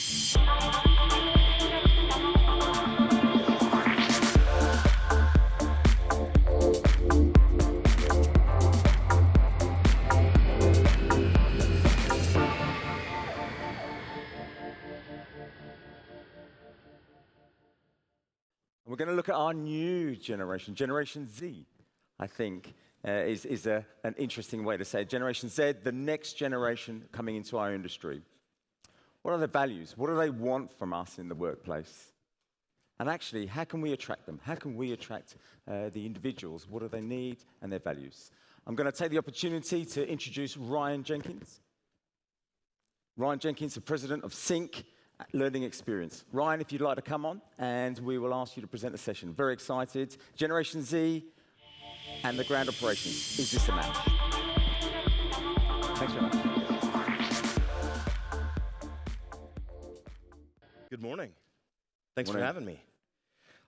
We're going to look at our new generation, Generation Z, I think, is an interesting way to say it. Generation Z, the next generation coming into our industry. What are their values? What do they want from us in the workplace? And actually, how can we attract them? How can we attract the individuals? What do they need and their values? I'm going to take the opportunity to introduce Ryan Jenkins. Ryan Jenkins, the president of Sync Learning Experience. Ryan, if you'd like to come on, and we will ask you to present the session. Very excited. Generation Z and the ground operations. Is this a match? Thanks very much. Good morning. Thanks for having me.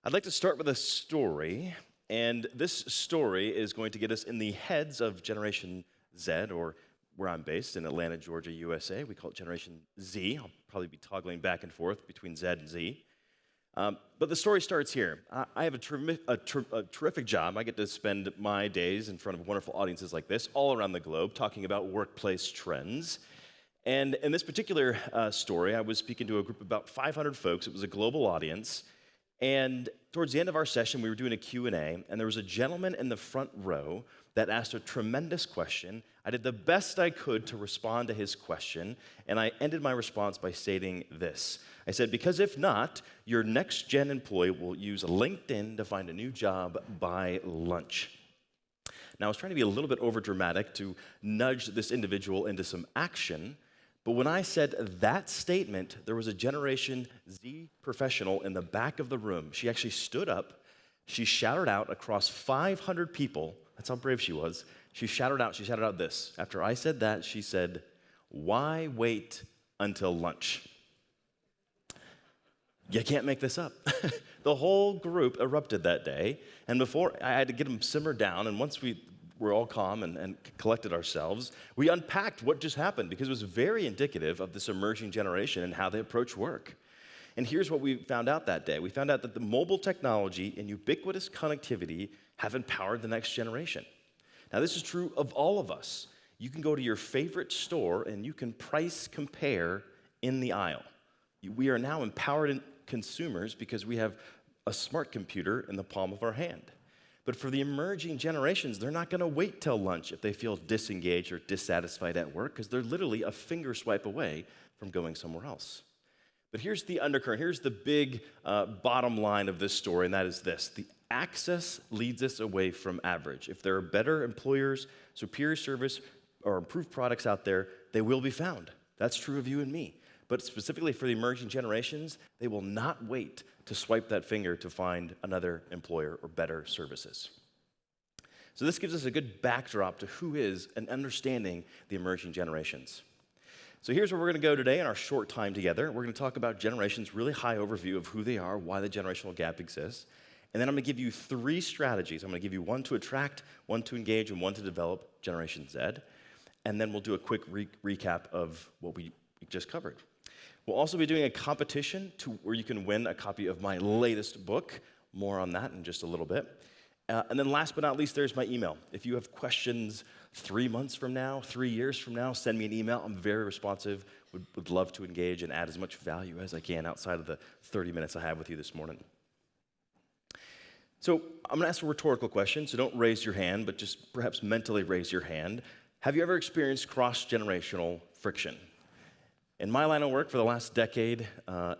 I'd like to start with a story, and this story is going to get us in the heads of Generation Z, or where I'm based in Atlanta, Georgia, USA. We call it Generation Z. I'll probably be toggling back and forth between Z and Z. But the story starts here. I have a terrific job. I get to spend my days in front of wonderful audiences like this all around the globe talking about workplace trends. And in this particular story, I was speaking to a group of about 500 folks. It was a global audience. And towards the end of our session, we were doing a Q&A, and there was a gentleman in the front row that asked a tremendous question. I did the best I could to respond to his question, and I ended my response by stating this. I said, because if not, your next gen employee will use LinkedIn to find a new job by lunch. Now, I was trying to be a little bit overdramatic to nudge this individual into some action, but when I said that statement, there was a Generation Z professional in the back of the room. She actually stood up, she shouted out across 500 people. That's how brave she was. She shouted out this. After I said that, she said, "Why wait until lunch?" You can't make this up. The whole group erupted that day, and before I had to get them simmered down, and once we were all calm and collected ourselves, we unpacked what just happened, because it was very indicative of this emerging generation and how they approach work. And here's what we found out that day. We found out that the mobile technology and ubiquitous connectivity have empowered the next generation. Now, this is true of all of us. You can go to your favorite store and you can price compare in the aisle. We are now empowered consumers because we have a smart computer in the palm of our hand. But for the emerging generations, they're not going to wait till lunch if they feel disengaged or dissatisfied at work, because they're literally a finger swipe away from going somewhere else. But here's the undercurrent. Here's the big bottom line of this story, and that is this. The access leads us away from average. If there are better employers, superior service, or improved products out there, they will be found. That's true of you and me. But specifically for the emerging generations, they will not wait to swipe that finger to find another employer or better services. So this gives us a good backdrop to who is and understanding the emerging generations. So here's where we're going to go today in our short time together. We're going to talk about generations, really high overview of who they are, why the generational gap exists. And then I'm going to give you 3 strategies. I'm going to give you one to attract, one to engage, and one to develop Generation Z. And then we'll do a quick recap of what we just covered. We'll also be doing a competition where you can win a copy of my latest book. More on that in just a little bit. And then last but not least, there's my email. If you have questions 3 months from now, 3 years from now, send me an email. I'm very responsive, would love to engage and add as much value as I can outside of the 30 minutes I have with you this morning. So I'm going to ask a rhetorical question, so don't raise your hand, but just perhaps mentally raise your hand. Have you ever experienced cross-generational friction? In my line of work for the last decade,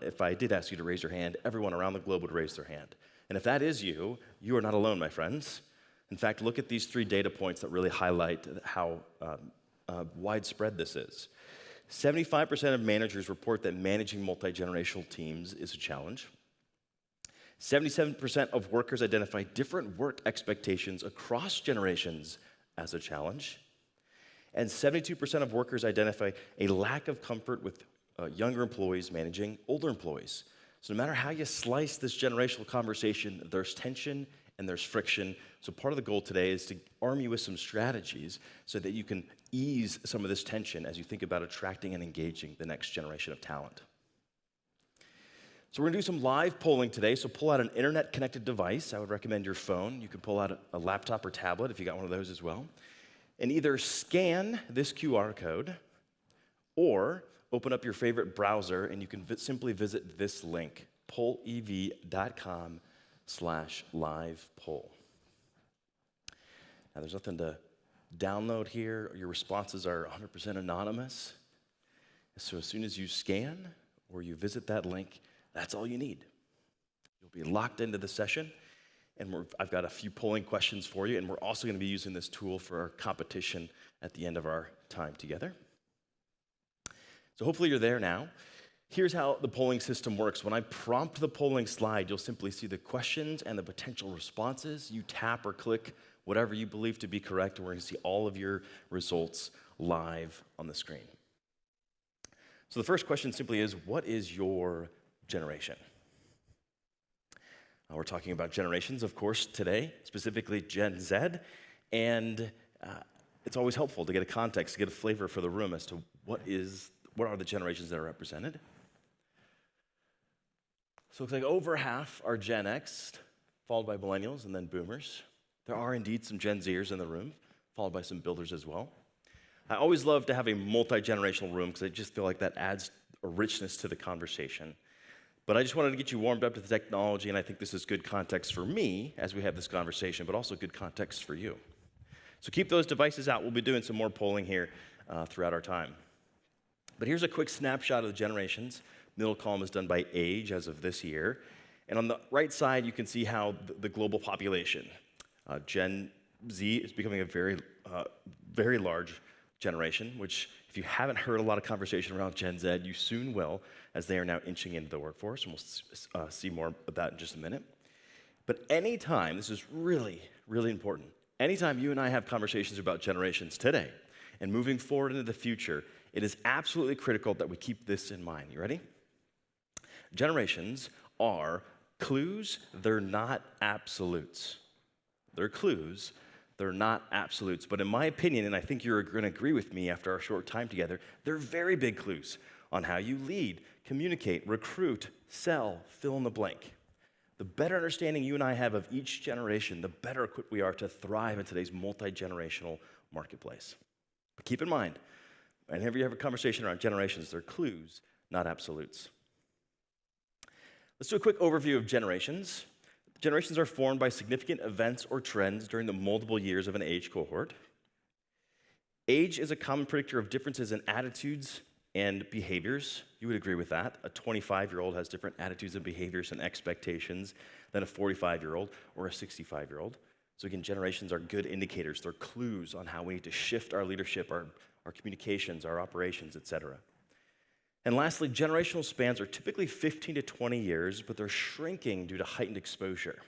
if I did ask you to raise your hand, everyone around the globe would raise their hand. And if that is you, you are not alone, my friends. In fact, look at these 3 data points that really highlight how widespread this is. 75% of managers report that managing multi-generational teams is a challenge. 77% of workers identify different work expectations across generations as a challenge. And 72% of workers identify a lack of comfort with younger employees managing older employees. So no matter how you slice this generational conversation, there's tension and there's friction. So part of the goal today is to arm you with some strategies so that you can ease some of this tension as you think about attracting and engaging the next generation of talent. So we're gonna do some live polling today, so pull out an internet-connected device. I would recommend your phone. You can pull out a laptop or tablet if you got one of those as well. And either scan this QR code or open up your favorite browser and you can simply visit this link, pollev.com/live poll. Now there's nothing to download here. Your responses are 100% anonymous. So as soon as you scan or you visit that link, that's all you need. You'll be locked into the session, and I've got a few polling questions for you, and we're also going to be using this tool for our competition at the end of our time together. So hopefully you're there now. Here's how the polling system works. When I prompt the polling slide, you'll simply see the questions and the potential responses. You tap or click whatever you believe to be correct, and we're going to see all of your results live on the screen. So the first question simply is, what is your generation? We're talking about generations, of course, today, specifically Gen Z, and it's always helpful to get a context, to get a flavor for the room as to what are the generations that are represented. So it looks like over half are Gen X, followed by millennials and then boomers. There are indeed some Gen Zers in the room, followed by some builders as well. I always love to have a multi-generational room because I just feel like that adds a richness to the conversation. But I just wanted to get you warmed up to the technology, and I think this is good context for me as we have this conversation, but also good context for you. So keep those devices out. We'll be doing some more polling here throughout our time. But here's a quick snapshot of the generations. Middle column is done by age as of this year. And on the right side, you can see how the global population, Gen Z is becoming a very, very large generation, which if you haven't heard a lot of conversation around Gen Z, you soon will, as they are now inching into the workforce, and we'll see more of that in just a minute. But anytime, this is really, really important, anytime you and I have conversations about generations today and moving forward into the future, it is absolutely critical that we keep this in mind. You ready? Generations are clues, they're not absolutes. They're clues, they're not absolutes. But in my opinion, and I think you're going to agree with me after our short time together, they're very big clues on how you lead, communicate, recruit, sell, fill in the blank. The better understanding you and I have of each generation, the better equipped we are to thrive in today's multi-generational marketplace. But keep in mind, whenever you have a conversation around generations, they're clues, not absolutes. Let's do a quick overview of generations. Generations are formed by significant events or trends during the multiple years of an age cohort. Age is a common predictor of differences in attitudes and behaviors. You would agree with that. A 25-year-old has different attitudes and behaviors and expectations than a 45-year-old or a 65-year-old. So again, generations are good indicators. They're clues on how we need to shift our leadership, our communications, our operations, et cetera. And lastly, generational spans are typically 15 to 20 years, but they're shrinking due to heightened exposure.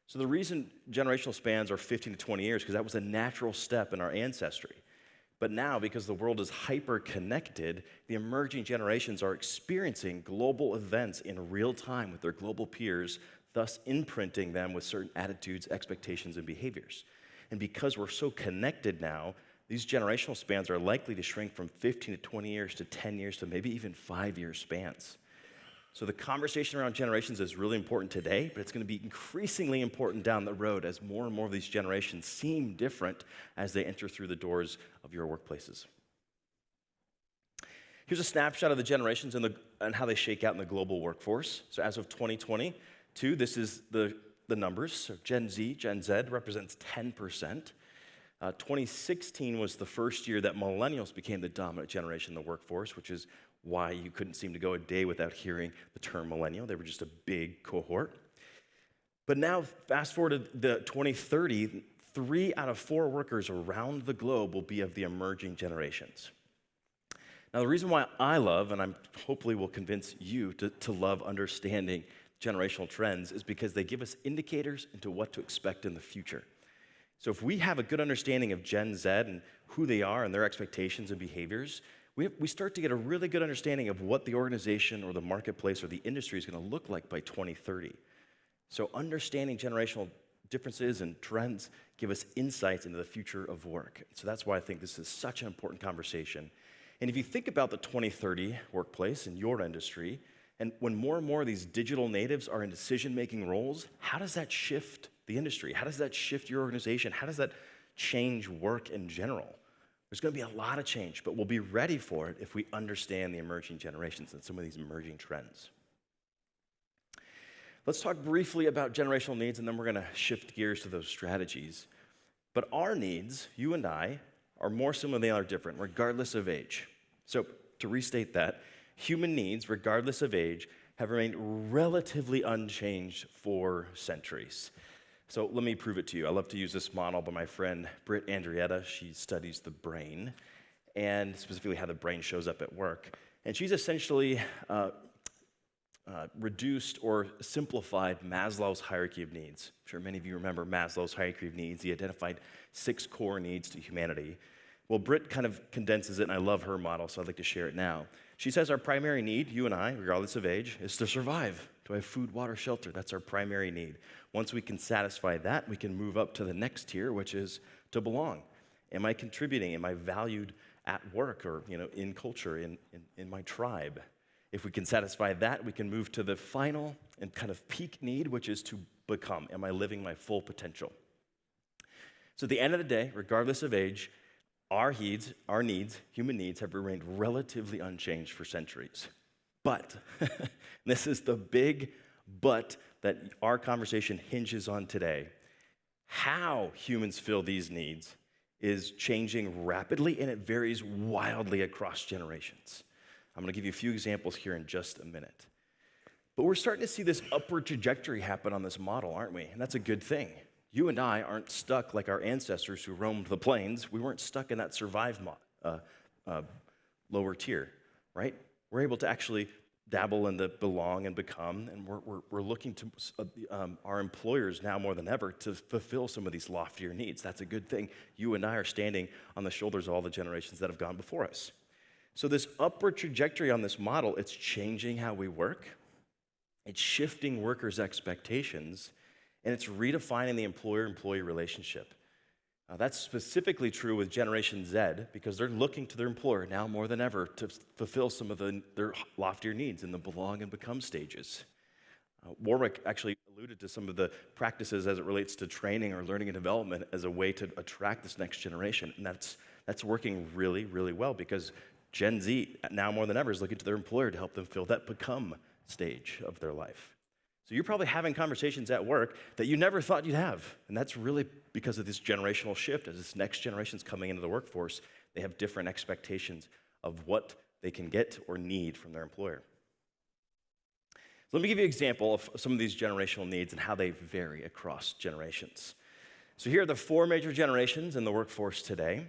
So the reason generational spans are 15 to 20 years, because that was a natural step in our ancestry. But now, because the world is hyper-connected, the emerging generations are experiencing global events in real time with their global peers, thus imprinting them with certain attitudes, expectations, and behaviors. And because we're so connected now, these generational spans are likely to shrink from 15 to 20 years to 10 years to maybe even 5-year spans. So the conversation around generations is really important today, but it's going to be increasingly important down the road as more and more of these generations seem different as they enter through the doors of your workplaces. Here's a snapshot of the generations and how they shake out in the global workforce. So as of 2022, this is the numbers. So Gen Z represents 10%. 2016 was the first year that millennials became the dominant generation in the workforce, which is why you couldn't seem to go a day without hearing the term millennial. They were just a big cohort. But now, fast forward to 2030, 3 out of 4 workers around the globe will be of the emerging generations. Now, the reason why I love, and I hopefully will convince you to love understanding generational trends, is because they give us indicators into what to expect in the future. So if we have a good understanding of Gen Z and who they are and their expectations and behaviors, we start to get a really good understanding of what the organization or the marketplace or the industry is going to look like by 2030. So understanding generational differences and trends give us insights into the future of work. So that's why I think this is such an important conversation. And if you think about the 2030 workplace in your industry, And when more and more of these digital natives are in decision-making roles, how does that shift the industry? How does that shift your organization? How does that change work in general? There's going to be a lot of change, but we'll be ready for it if we understand the emerging generations and some of these emerging trends. Let's talk briefly about generational needs, and then we're going to shift gears to those strategies. But our needs, you and I, are more similar than they are different, regardless of age. So to restate that, human needs, regardless of age, have remained relatively unchanged for centuries. So let me prove it to you. I love to use this model by my friend Britt Andrietta. She studies the brain, and specifically how the brain shows up at work. And she's essentially reduced or simplified Maslow's hierarchy of needs. I'm sure many of you remember Maslow's hierarchy of needs. He identified 6 core needs to humanity. Well, Britt kind of condenses it, and I love her model, so I'd like to share it now. She says our primary need, you and I, regardless of age, is to survive. Do I have food, water, shelter? That's our primary need. Once we can satisfy that, we can move up to the next tier, which is to belong. Am I contributing? Am I valued at work or in culture, in my tribe? If we can satisfy that, we can move to the final and kind of peak need, which is to become. Am I living my full potential? So at the end of the day, regardless of age, our needs, human needs, have remained relatively unchanged for centuries. But, this is the big but that our conversation hinges on today, how humans fill these needs is changing rapidly, and it varies wildly across generations. I'm going to give you a few examples here in just a minute. But we're starting to see this upward trajectory happen on this model, aren't we? And that's a good thing. You and I aren't stuck like our ancestors who roamed the plains. We weren't stuck in that lower tier, right? We're able to actually dabble in the belong and become, and we're looking to our employers now more than ever to fulfill some of these loftier needs. That's a good thing. You and I are standing on the shoulders of all the generations that have gone before us. So this upward trajectory on this model, it's changing how we work. It's shifting workers' expectations, and it's redefining the employer-employee relationship. That's specifically true with Generation Z because they're looking to their employer now more than ever to fulfill some of their loftier needs in the belong and become stages. Warwick actually alluded to some of the practices as it relates to training or learning and development as a way to attract this next generation, and that's working really, really well because Gen Z now more than ever is looking to their employer to help them fill that become stage of their life. So you're probably having conversations at work that you never thought you'd have. And that's really because of this generational shift. As this next generation's coming into the workforce, they have different expectations of what they can get or need from their employer. So let me give you an example of some of these generational needs and how they vary across generations. So here are the 4 major generations in the workforce today.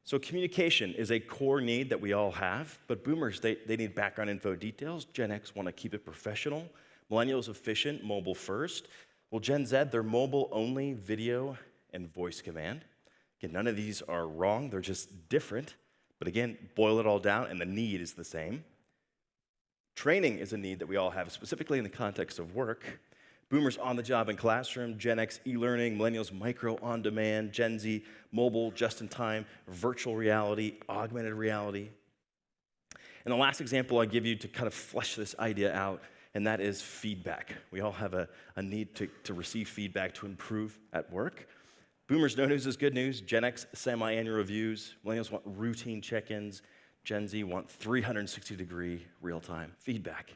So communication is a core need that we all have, but boomers, they need background info details. Gen X want to keep it professional. Millennials, efficient, mobile first. Well, Gen Z, they're mobile only, video and voice command. Again, none of these are wrong, they're just different. But again, boil it all down and the need is the same. Training is a need that we all have, specifically in the context of work. Boomers on the job and classroom, Gen X e-learning, millennials micro on demand, Gen Z mobile just in time, virtual reality, augmented reality. And the last example I give you to kind of flesh this idea out, and that is feedback. We all have a need to receive feedback to improve at work. Boomers, no news is good news. Gen X, semi-annual reviews. Millennials want routine check-ins. Gen Z want 360-degree real-time feedback.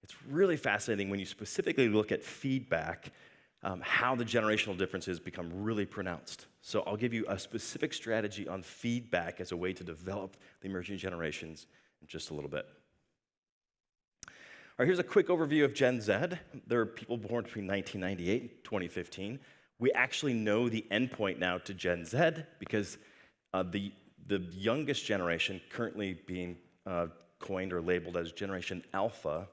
It's really fascinating when you specifically look at feedback, how the generational differences become really pronounced. So I'll give you a specific strategy on feedback as a way to develop the emerging generations in just a little bit. All right, here's a quick overview of Gen Z. There are people born between 1998 and 2015. We actually know the endpoint now to Gen Z because the youngest generation, currently being coined or labeled as Generation Alpha,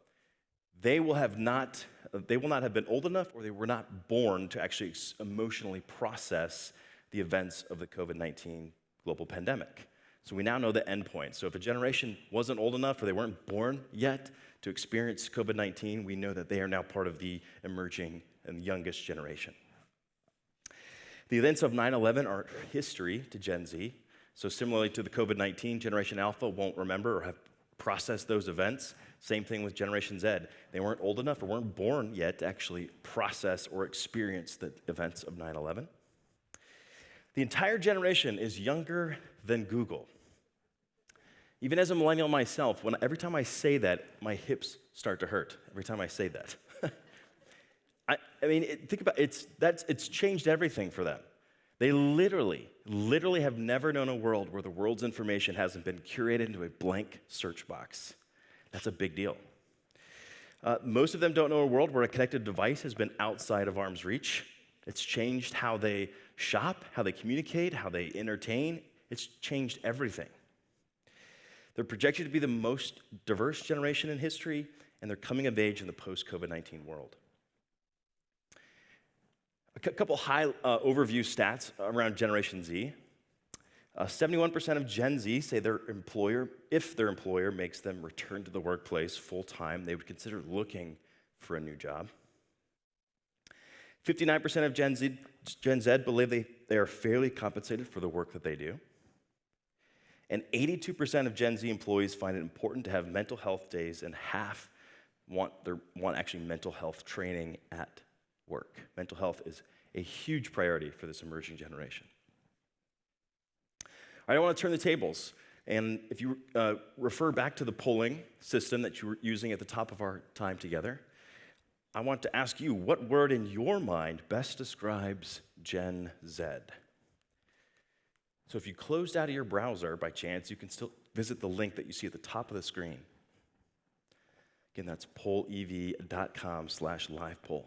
they will not have been old enough or they were not born to actually emotionally process the events of the COVID-19 global pandemic. So we now know the endpoint. So if a generation wasn't old enough or they weren't born yet to experience COVID-19, we know that they are now part of the emerging and youngest generation. The events of 9/11 are history to Gen Z. So similarly to the COVID-19, Generation Alpha won't remember or have processed those events. Same thing with Generation Z. They weren't old enough or weren't born yet to actually process or experience the events of 9/11. The entire generation is younger than Google. Even as a millennial myself, every time I say that, my hips start to hurt. Every time I say that. Think about it. It's changed everything for them. They literally have never known a world where the world's information hasn't been curated into a blank search box. That's a big deal. Most of them don't know a world where a connected device has been outside of arm's reach. It's changed how they shop, how they communicate, how they entertain. It's changed everything. They're projected to be the most diverse generation in history, and they're coming of age in the post-COVID-19 world. A couple high overview stats around Generation Z. 71% of Gen Z say if their employer makes them return to the workplace full-time, they would consider looking for a new job. 59% of Gen Z believe they are fairly compensated for the work that they do. And 82% of Gen Z employees find it important to have mental health days, and half want actually mental health training at work. Mental health is a huge priority for this emerging generation. All right, I want to turn the tables. And if you refer back to the polling system that you were using at the top of our time together, I want to ask you, what word in your mind best describes Gen Z? So if you closed out of your browser by chance, you can still visit the link that you see at the top of the screen. Again, that's pollev.com/livepoll.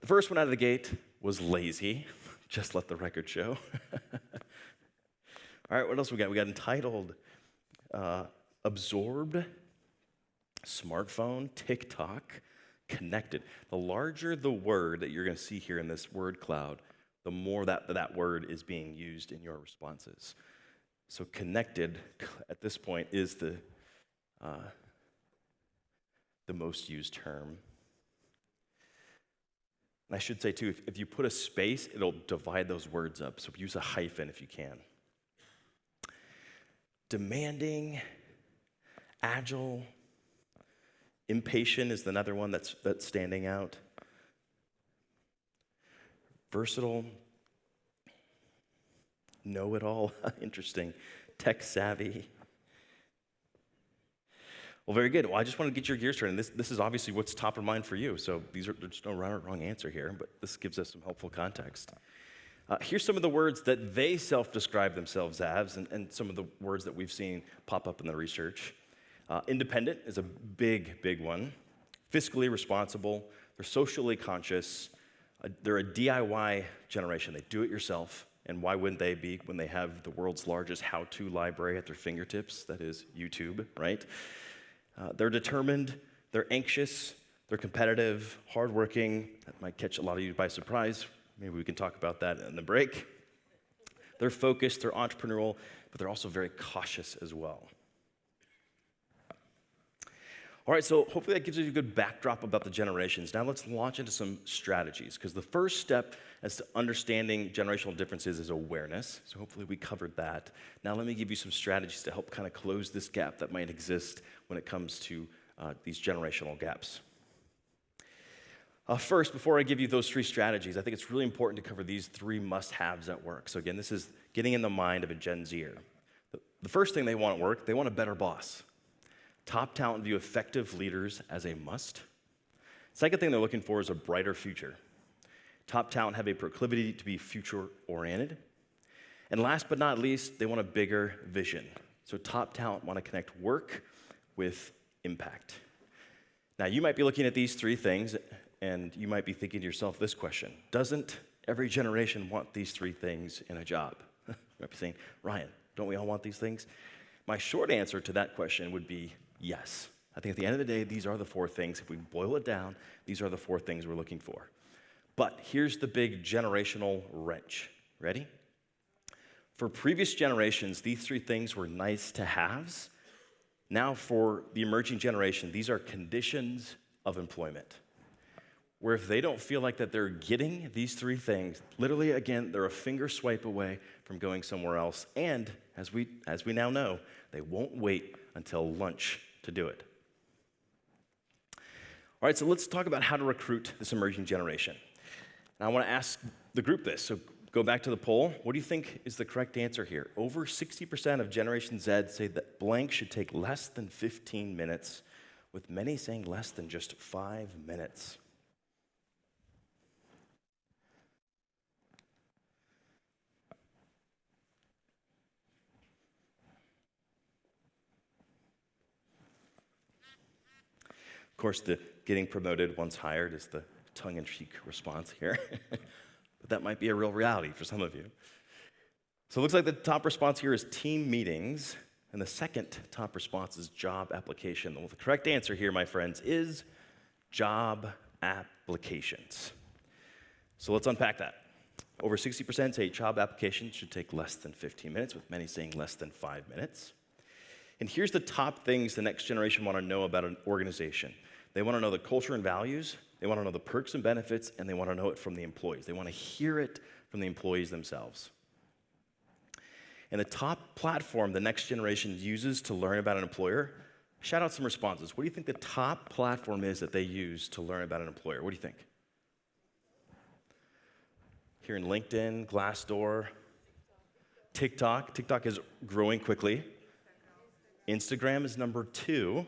The first one out of the gate was lazy. Just let the record show. All right, what else we got? We got entitled, absorbed, smartphone, TikTok, connected. The larger the word that you're going to see here in this word cloud, the more that word is being used in your responses. So connected, at this point, is the most used term. And I should say, too, if you put a space, it'll divide those words up. So use a hyphen if you can. Demanding, agile, impatient is another one that's standing out. Versatile, know-it-all, interesting, tech-savvy. Well, very good. Well, I just want to get your gears turning. This is obviously what's top of mind for you, so there's no right or wrong answer here, but this gives us some helpful context. Here's some of the words that they self-describe themselves as, and some of the words that we've seen pop up in the research. Independent is a big one. Fiscally responsible. They're socially conscious. They're a DIY generation. They do it yourself. And why wouldn't they be when they have the world's largest how-to library at their fingertips? That is YouTube, right? They're determined. They're anxious. They're competitive, hardworking. That might catch a lot of you by surprise. Maybe we can talk about that in the break. They're focused. They're entrepreneurial, but they're also very cautious as well. All right, so hopefully that gives you a good backdrop about the generations. Now let's launch into some strategies, because the first step as to understanding generational differences is awareness. So hopefully we covered that. Now let me give you some strategies to help kind of close this gap that might exist when it comes to these generational gaps. First, before I give you those three strategies, I think it's really important to cover these three must-haves at work. So again, this is getting in the mind of a Gen Zer. The first thing they want at work, they want a better boss. Top talent view effective leaders as a must. Second thing they're looking for is a brighter future. Top talent have a proclivity to be future-oriented. And last but not least, they want a bigger vision. So top talent want to connect work with impact. Now, you might be looking at these three things, and you might be thinking to yourself this question: doesn't every generation want these three things in a job? You might be saying, Ryan, don't we all want these things? My short answer to that question would be yes. I think at the end of the day, these are the four things. If we boil it down, these are the four things we're looking for. But here's the big generational wrench. Ready? For previous generations, these three things were nice to haves. Now for the emerging generation, these are conditions of employment. Where if they don't feel like that they're getting these three things, literally, again, they're a finger swipe away from going somewhere else. And as we now know, they won't wait until lunch to do it. All right, so let's talk about how to recruit this emerging generation. And I want to ask the group this. So go back to the poll. What do you think is the correct answer here? Over 60% of Generation Z say that blank should take less than 15 minutes, with many saying less than just 5 minutes. Of course, the getting promoted once hired is the tongue-in-cheek response here. But that might be a real reality for some of you. So it looks like the top response here is team meetings, and the second top response is job application. Well, the correct answer here, my friends, is job applications. So let's unpack that. Over 60% say job applications should take less than 15 minutes, with many saying less than 5 minutes. And here's the top things the next generation want to know about an organization. They want to know the culture and values, they want to know the perks and benefits, and they want to know it from the employees. They want to hear it from the employees themselves. And the top platform the next generation uses to learn about an employer, shout out some responses. What do you think the top platform is that they use to learn about an employer? What do you think? Here in LinkedIn, Glassdoor, TikTok. TikTok is growing quickly. Instagram is number 2.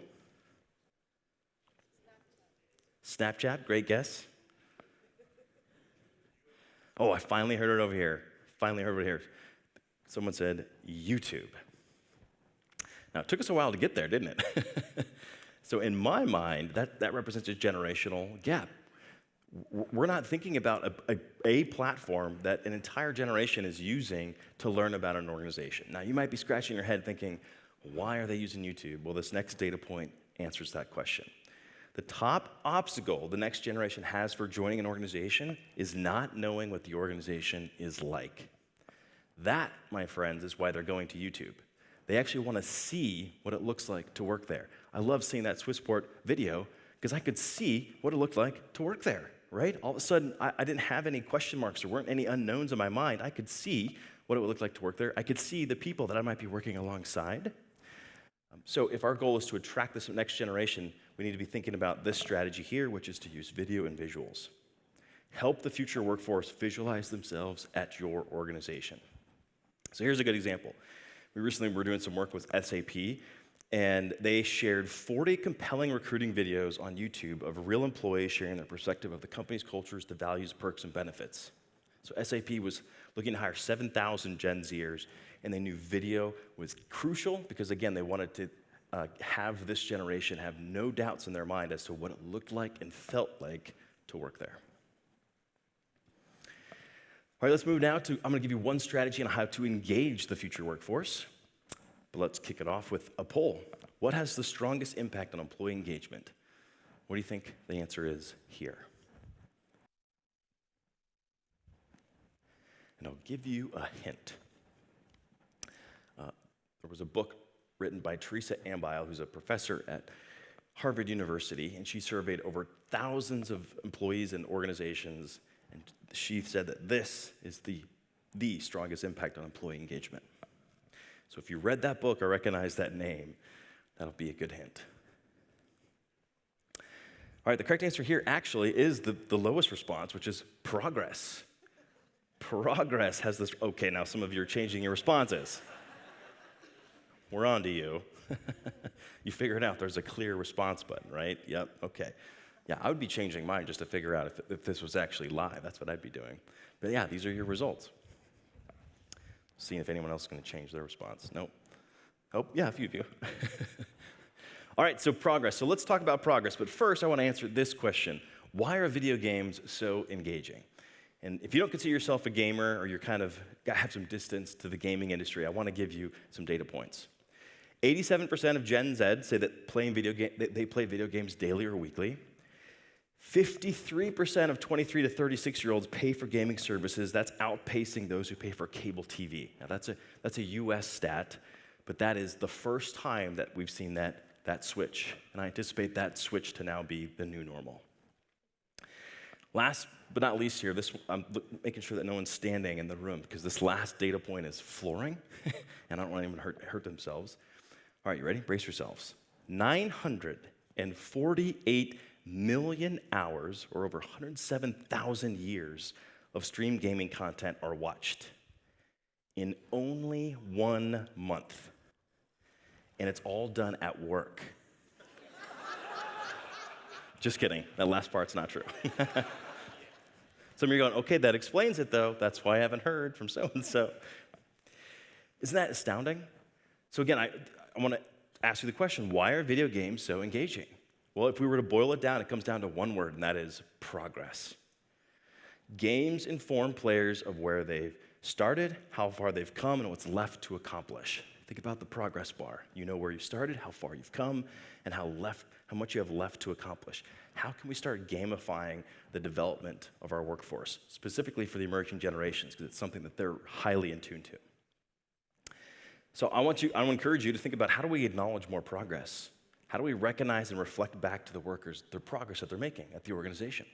Snapchat, great guess. Oh, I finally heard it over here. Someone said YouTube. Now, it took us a while to get there, didn't it? So in my mind, that represents a generational gap. We're not thinking about a platform that an entire generation is using to learn about an organization. Now, you might be scratching your head thinking, why are they using YouTube? Well, this next data point answers that question. The top obstacle the next generation has for joining an organization is not knowing what the organization is like. That, my friends, is why they're going to YouTube. They actually want to see what it looks like to work there. I love seeing that Swissport video because I could see what it looked like to work there, right? All of a sudden, I didn't have any question marks. There weren't any unknowns in my mind. I could see what it would look like to work there. I could see the people that I might be working alongside. So if our goal is to attract this next generation, we need to be thinking about this strategy here, which is to use video and visuals. Help the future workforce visualize themselves at your organization. So here's a good example. We recently were doing some work with SAP, and they shared 40 compelling recruiting videos on YouTube of real employees sharing their perspective of the company's cultures, the values, perks, and benefits. So SAP was looking to hire 7,000 Gen Zers, and they knew video was crucial because, again, they wanted to have this generation have no doubts in their mind as to what it looked like and felt like to work there. All right, let's move now to, I'm going to give you one strategy on how to engage the future workforce. But let's kick it off with a poll. What has the strongest impact on employee engagement? What do you think the answer is here? And I'll give you a hint. There was a book written by Teresa Ambile, who's a professor at Harvard University, and she surveyed over thousands of employees and organizations, and she said that this is the strongest impact on employee engagement. So if you read that book or recognize that name, that'll be a good hint. All right, the correct answer here actually is the lowest response, which is progress. Progress has this, okay, now some of you are changing your responses. We're on to you. You figured out there's a clear response button, right? Yep, okay. Yeah, I would be changing mine just to figure out if this was actually live. That's what I'd be doing. But yeah, these are your results. Seeing if anyone else is going to change their response. Nope. Oh, yeah, a few of you. All right, so progress. So let's talk about progress. But first, I want to answer this question. Why are video games so engaging? And if you don't consider yourself a gamer or you're kind of have some distance to the gaming industry, I want to give you some data points. 87% of Gen Z say that they play video games daily or weekly. 53% of 23 to 36-year-olds pay for gaming services. That's outpacing those who pay for cable TV. Now, that's a US stat, but that is the first time that we've seen that switch. And I anticipate that switch to now be the new normal. Last but not least here, I'm making sure that no one's standing in the room because this last data point is flooring, and I don't want anyone to hurt themselves. All right, you ready? Brace yourselves. 948 million hours, or over 107,000 years of streamed gaming content are watched in only 1 month. And it's all done at work. Just kidding, that last part's not true. Some of you are going, okay, that explains it though. That's why I haven't heard from so-and-so. Isn't that astounding? So again, I want to ask you the question, why are video games so engaging? Well, if we were to boil it down, it comes down to one word, and that is progress. Games inform players of where they've started, how far they've come, and what's left to accomplish. Think about the progress bar. You know where you started, how far you've come, and how much you have left to accomplish. How can we start gamifying the development of our workforce, specifically for the emerging generations, because it's something that they're highly in tune to. So I want to encourage you to think about, how do we acknowledge more progress? How do we recognize and reflect back to the workers their progress that they're making at the organization?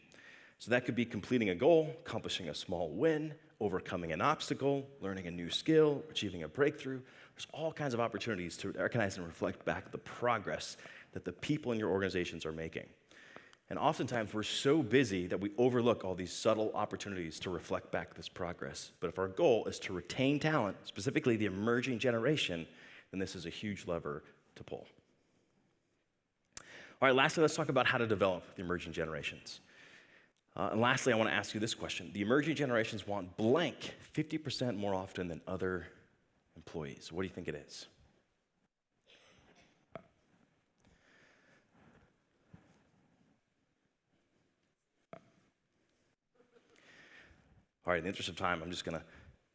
So that could be completing a goal, accomplishing a small win, overcoming an obstacle, learning a new skill, achieving a breakthrough. There's all kinds of opportunities to recognize and reflect back the progress that the people in your organizations are making. And oftentimes we're so busy that we overlook all these subtle opportunities to reflect back this progress. But if our goal is to retain talent, specifically the emerging generation, then this is a huge lever to pull. All right, lastly, let's talk about how to develop the emerging generations. And lastly, I want to ask you this question. The emerging generations want blank 50% more often than other employees. What do you think it is? All right, in the interest of time, I'm just going to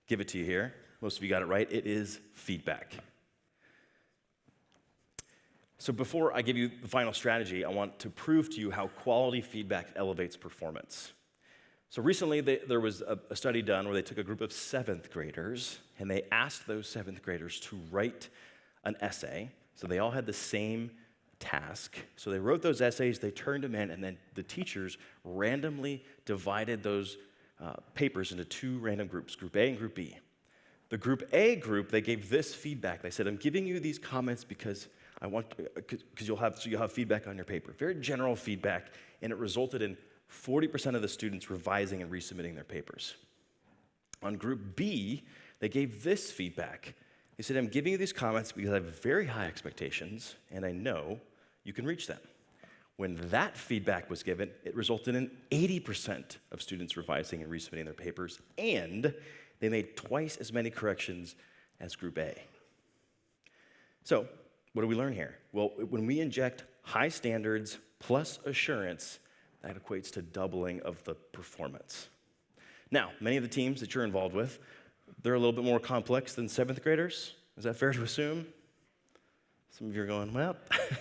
give it to you here. Most of you got it right. It is feedback. So before I give you the final strategy, I want to prove to you how quality feedback elevates performance. So recently, there was a study done where they took a group of 7th graders, and they asked those 7th graders to write an essay. So they all had the same task. So they wrote those essays, they turned them in, and then the teachers randomly divided those papers into 2 random groups, Group A and Group B. The Group A group, they gave this feedback. They said, I'm giving you these comments because you'll have feedback on your paper. Very general feedback, and it resulted in 40% of the students revising and resubmitting their papers. On Group B, they gave this feedback. They said, I'm giving you these comments because I have very high expectations, and I know you can reach them. When that feedback was given, it resulted in 80% of students revising and resubmitting their papers, and they made twice as many corrections as Group A. So, what do we learn here? Well, when we inject high standards plus assurance, that equates to doubling of the performance. Now, many of the teams that you're involved with, they're a little bit more complex than 7th graders. Is that fair to assume? Some of you are going, well,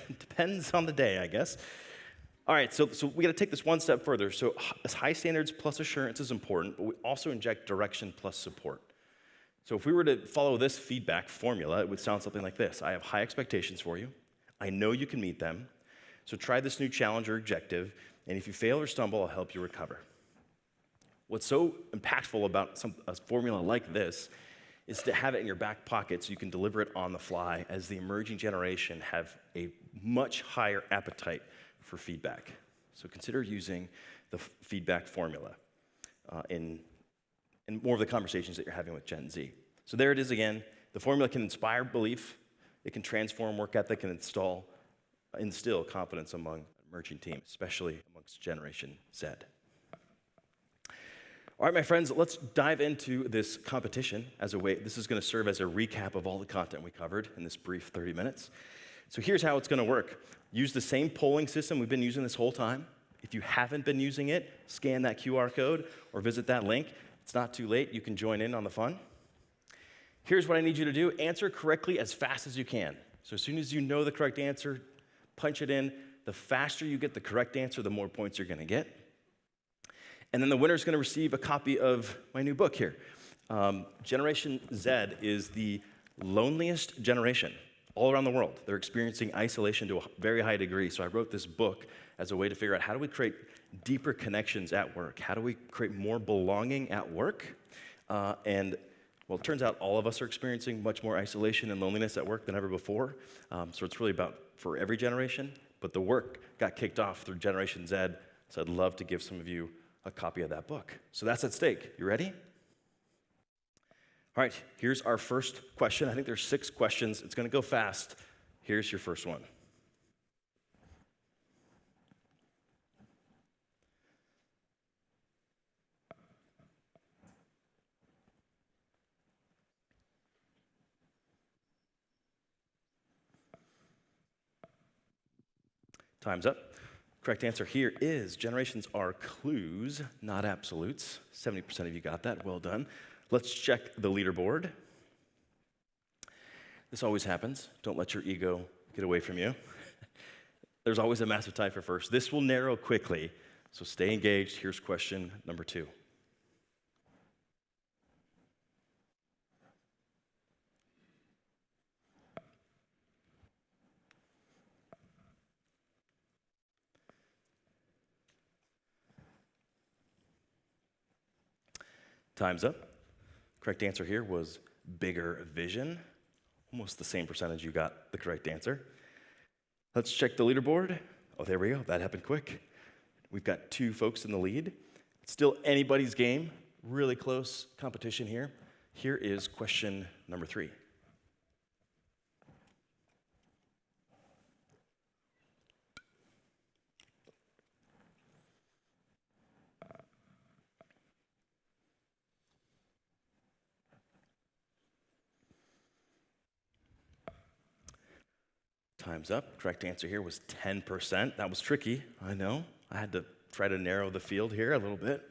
it depends on the day, I guess. All right, so we got to take this one step further. So high standards plus assurance is important, but we also inject direction plus support. So if we were to follow this feedback formula, it would sound something like this. I have high expectations for you. I know you can meet them. So try this new challenge or objective, and if you fail or stumble, I'll help you recover. What's so impactful about a formula like this is to have it in your back pocket so you can deliver it on the fly, as the emerging generation have a much higher appetite for feedback. So consider using the feedback formula in more of the conversations that you're having with Gen Z. So there it is again. The formula can inspire belief, it can transform work ethic, and instill confidence among emerging teams, especially amongst Generation Z. All right, my friends, let's dive into this competition as a way. This is going to serve as a recap of all the content we covered in this brief 30 minutes. So here's how it's going to work. Use the same polling system we've been using this whole time. If you haven't been using it, scan that QR code or visit that link. It's not too late. You can join in on the fun. Here's what I need you to do. Answer correctly as fast as you can. So as soon as you know the correct answer, punch it in. The faster you get the correct answer, the more points you're going to get. And then the winner is going to receive a copy of my new book here. Generation Z is the loneliest generation all around the world. They're experiencing isolation to a very high degree. So I wrote this book as a way to figure out, how do we create deeper connections at work? How do we create more belonging at work? Well, it turns out all of us are experiencing much more isolation and loneliness at work than ever before. So it's really about for every generation. but the work got kicked off through Generation Z, so I'd love to give some of you a copy of that book. So that's at stake. You ready? All right, here's our first question. I think there's 6 questions. It's going to go fast. Here's your first one. Time's up. Correct answer here is generations are clues, not absolutes. 70% of you got that. Well done. Let's check the leaderboard. This always happens. Don't let your ego get away from you. There's always a massive tie for first. This will narrow quickly, so stay engaged. Here's question number 2. Time's up. Correct answer here was bigger vision. Almost the same percentage you got the correct answer. Let's check the leaderboard. Oh, there we go. That happened quick. We've got 2 folks in the lead. It's still anybody's game. Really close competition here. Here is question number 3. Time's up. Correct answer here was 10%. That was tricky, I know. I had to try to narrow the field here a little bit.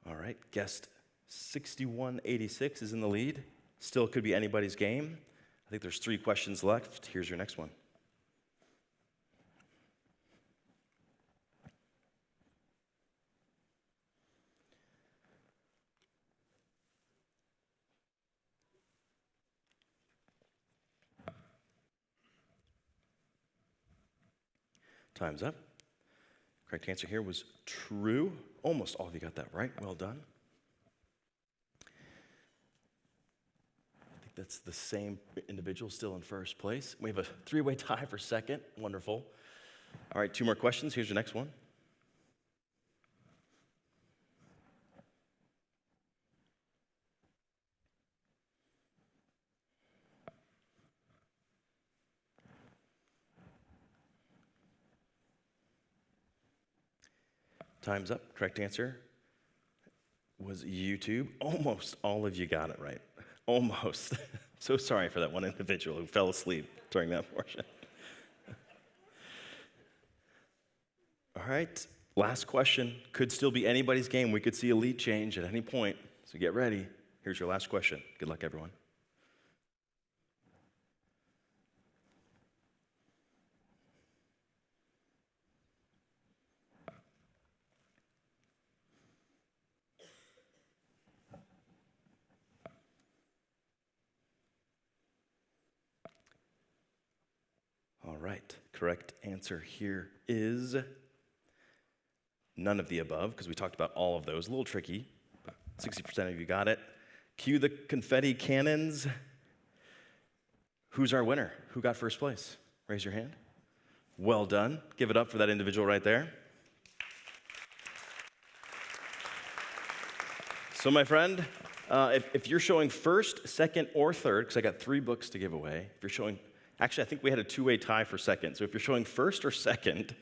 All right, guest 6186 is in the lead. Still could be anybody's game. I think there's 3 questions left. Here's your next one. Time's up. Correct answer here was true. Almost all of you got that right. Well done. I think that's the same individual still in first place. We have a 3-way tie for second. Wonderful. All right, 2 more questions. Here's your next one. Time's up. Correct answer was YouTube. Almost all of you got it right. Almost. So sorry for that one individual who fell asleep during that portion. All right, last question. Could still be anybody's game. We could see a lead change at any point, so get ready. Here's your last question. Good luck, everyone. All right, correct answer here is none of the above, because we talked about all of those. A little tricky, but 60% of you got it. Cue the confetti cannons. Who's our winner? Who got first place? Raise your hand. Well done. Give it up for that individual right there. So my friend, if you're showing first, second, or third, because I got 3 books to give away, if you're showing actually, I think we had a 2-way tie for second. So if you're showing first or second,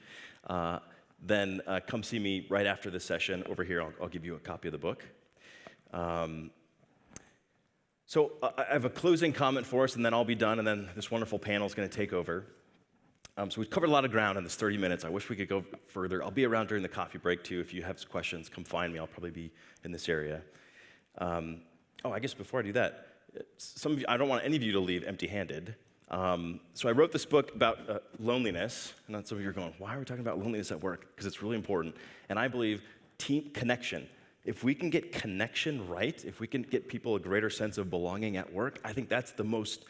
then come see me right after this session. Over here, I'll give you a copy of the book. So I have a closing comment for us, and then I'll be done, and then this wonderful panel is going to take over. So we've covered a lot of ground in this 30 minutes. I wish we could go further. I'll be around during the coffee break, too. If you have questions, come find me. I'll probably be in this area. I guess before I do that, some of you, I don't want any of you to leave empty-handed. So I wrote this book about loneliness, and some of you are going, why are we talking about loneliness at work? Because it's really important. And I believe team connection. If we can get connection right, if we can get people a greater sense of belonging at work, I think that's the most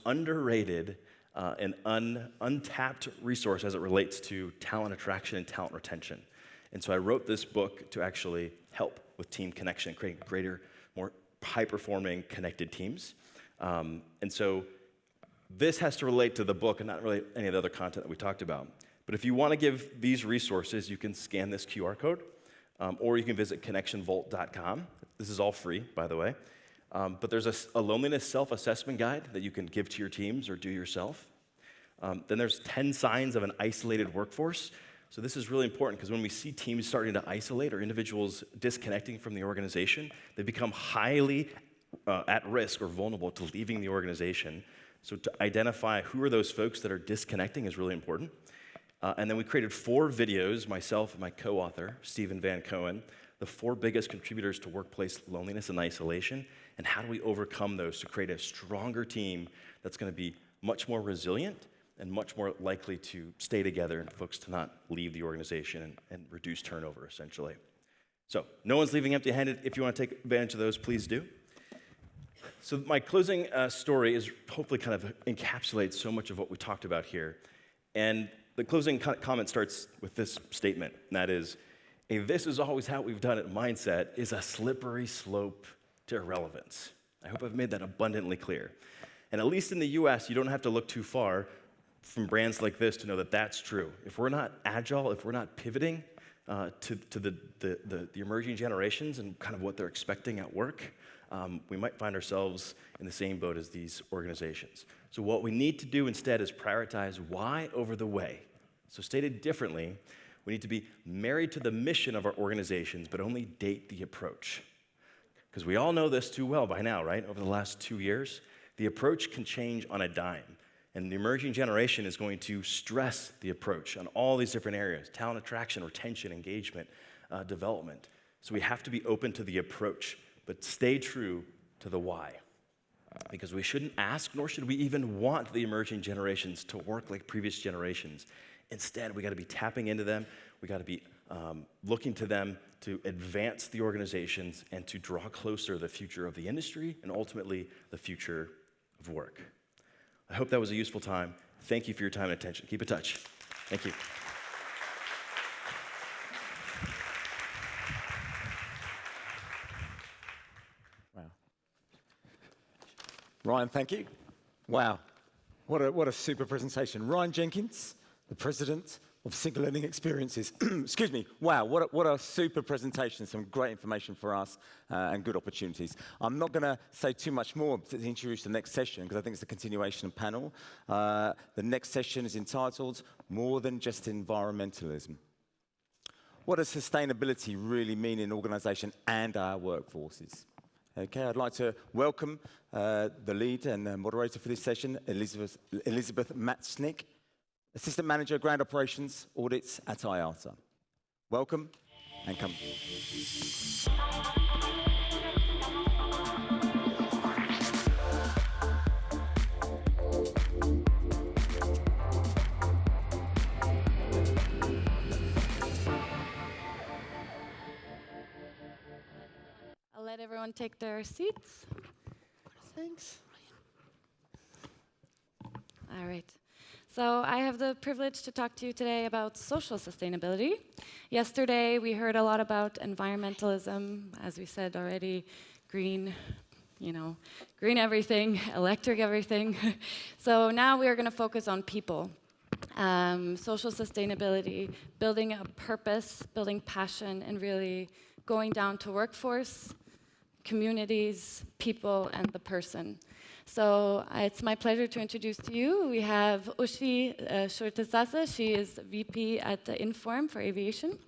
underrated and untapped resource as it relates to talent attraction and talent retention. And so I wrote this book to actually help with team connection, creating greater, more high-performing, connected teams. And so This has to relate to the book and not really any of the other content that we talked about. But if you want to give these resources, you can scan this QR code, or you can visit connectionvault.com. This is all free, by the way. But there's a loneliness self-assessment guide that you can give to your teams or do yourself. Then there's 10 signs of an isolated workforce. So this is really important because when we see teams starting to isolate or individuals disconnecting from the organization, they become highly at risk or vulnerable to leaving the organization. So to identify who are those folks that are disconnecting is really important. And then we created 4 videos, myself and my co-author, Stephen Van Cohen, the 4 biggest contributors to workplace loneliness and isolation, and how do we overcome those to create a stronger team that's going to be much more resilient and much more likely to stay together and folks to not leave the organization and reduce turnover, essentially. So no one's leaving empty-handed. If you want to take advantage of those, please do. So my closing story is hopefully kind of encapsulates so much of what we talked about here. And the closing comment starts with this statement, and that is, a "this is always how we've done it" mindset is a slippery slope to irrelevance. I hope I've made that abundantly clear. And at least in the US, you don't have to look too far from brands like this to know that that's true. If we're not agile, if we're not pivoting to the emerging generations and kind of what they're expecting at work, we might find ourselves in the same boat as these organizations. So what we need to do instead is prioritize why over the way. So stated differently, we need to be married to the mission of our organizations, but only date the approach. Because we all know this too well by now, right? Over the last 2 years, the approach can change on a dime. And the emerging generation is going to stress the approach on all these different areas: talent attraction, retention, engagement, development. So we have to be open to the approach, but stay true to the why. Because we shouldn't ask, nor should we even want the emerging generations to work like previous generations. Instead, we got to be tapping into them. We got to be looking to them to advance the organizations and to draw closer the future of the industry and ultimately the future of work. I hope that was a useful time. Thank you for your time and attention. Keep in touch. Thank you. Wow. Ryan, thank you. Wow. What a super presentation. Ryan Jenkins, the president of Single Learning Experiences. Excuse me. Wow, what a super presentation. Some great information for us and good opportunities. I'm not going to say too much more to introduce the next session because I think it's a continuation of panel. The next session is entitled More Than Just Environmentalism. What does sustainability really mean in organization and our workforces? Okay, I'd like to welcome the lead and moderator for this session, Elizabeth Matsnick, Assistant Manager, Ground Operations Audits at IATA. Welcome and come. I'll let everyone take their seats. Thanks. All right. So I have the privilege to talk to you today about social sustainability. Yesterday, we heard a lot about environmentalism, as we said already, green, green everything, electric everything. So now we are going to focus on people. Social sustainability, building a purpose, building passion, and really going down to workforce, communities, people, and the person. So it's my pleasure to introduce to you. We have Ushi Shurtasasa. She is VP at the Inform for Aviation.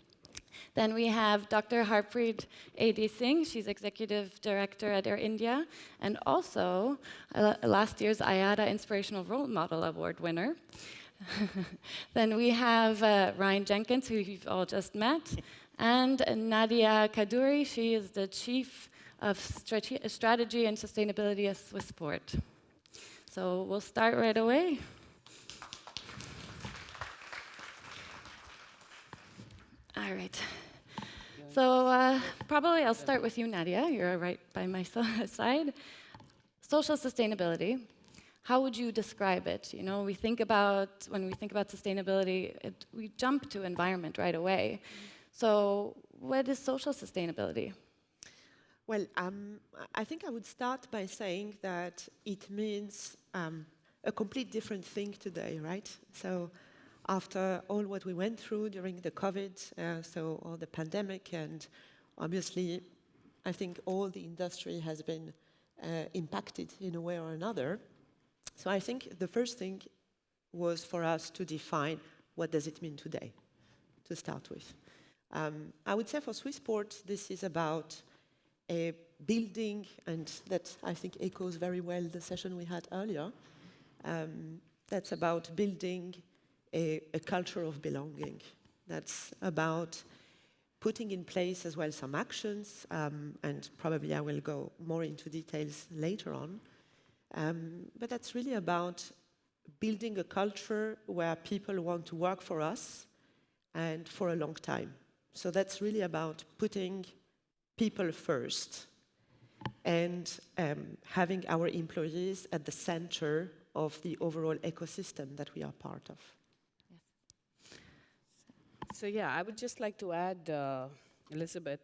Then we have Dr. Harpreet A.D. Singh. She's Executive Director at Air India, and also last year's IATA Inspirational Role Model Award winner. Then we have Ryan Jenkins, who you've all just met, and Nadia Kaduri. She is the Chief of Strategy and Sustainability at Swissport. So we'll start right away. All right. So probably I'll start with you, Nadia. You're right by my side. Social sustainability. How would you describe it? When we think about sustainability, we jump to environment right away. So what is social sustainability? Well, I think I would start by saying that it means a complete different thing today, right? So after all what we went through during the COVID, so all the pandemic, and obviously I think all the industry has been impacted in a way or another. So I think the first thing was for us to define what does it mean today, to start with. I would say for Swissport, this is about a building, and that I think echoes very well the session we had earlier. That's about building a culture of belonging. That's about putting in place as well some actions, and probably I will go more into details later on. But that's really about building a culture where people want to work for us and for a long time. So that's really about putting people first and having our employees at the center of the overall ecosystem that we are part of. So yeah, I would just like to add, Elizabeth,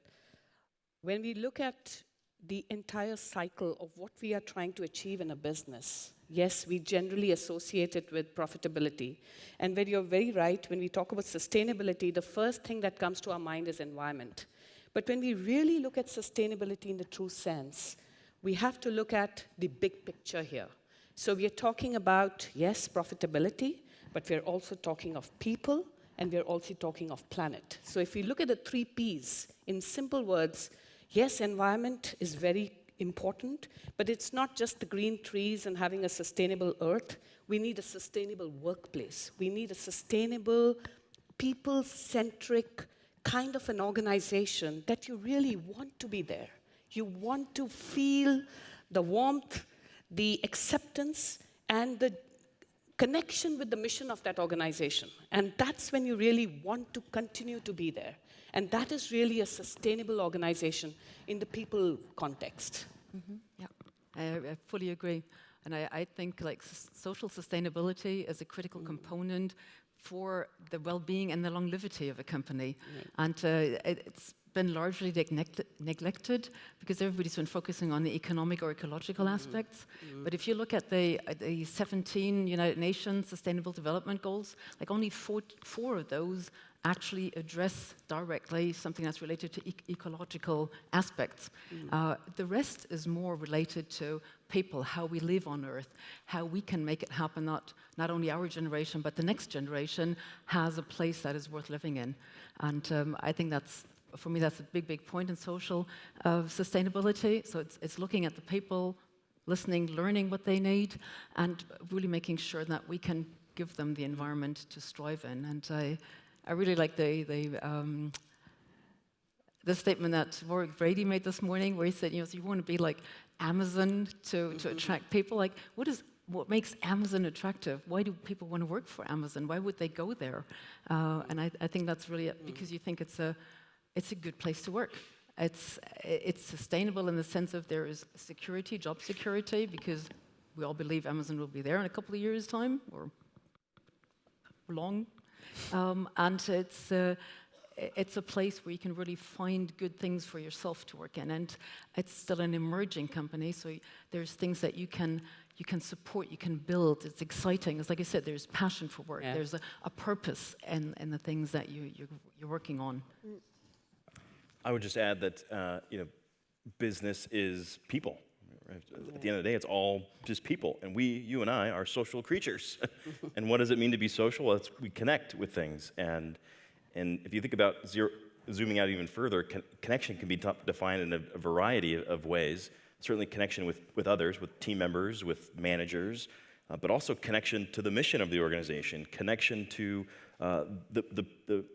when we look at the entire cycle of what we are trying to achieve in a business, yes, we generally associate it with profitability. And when you're very right, when we talk about sustainability, the first thing that comes to our mind is environment. But when we really look at sustainability in the true sense, we have to look at the big picture here. So we are talking about, yes, profitability, but we're also talking of people, and we're also talking of planet. So if we look at the 3 Ps, in simple words, yes, environment is very important, but it's not just the green trees and having a sustainable earth. We need a sustainable workplace. We need a sustainable, people-centric kind of an organization that you really want to be there. You want to feel the warmth, the acceptance, and the connection with the mission of that organization. And that's when you really want to continue to be there. And that is really a sustainable organization in the people context. Mm-hmm. Yeah, I fully agree. And I think like social sustainability is a critical component for the well-being and the longevity of a company. And it's been largely neglected because everybody's been focusing on the economic or ecological aspects. But if you look at the 17 United Nations Sustainable Development Goals, like only four of those actually address directly something that's related to ecological aspects. The rest is more related to people, how we live on Earth, how we can make it happen, not only our generation, but the next generation has a place that is worth living in. And I think that's, for me, that's a big, big point in social sustainability. So it's looking at the people, listening, learning what they need, and really making sure that we can give them the environment to strive in. And I really like the statement that Warwick Brady made this morning, where he said, so you want to be like Amazon to attract people. Like, what makes Amazon attractive? Why do people want to work for Amazon? Why would they go there? And I think that's really because you think it's a good place to work. It's sustainable in the sense of there is security, job security, because we all believe Amazon will be there in a couple of years' time, or long. And it's a place where you can really find good things for yourself to work in. And it's still an emerging company, so there's things that you can support, you can build. It's exciting. It's like I said, there's passion for work. Yeah. There's a purpose in the things that you're working on. I would just add that business is people. At the end of the day, it's all just people. And you and I are social creatures. And what does it mean to be social? Well, we connect with things. And if you think about zooming out even further, connection can be defined in a variety of ways. Certainly connection with others, with team members, with managers, but also connection to the mission of the organization, connection to the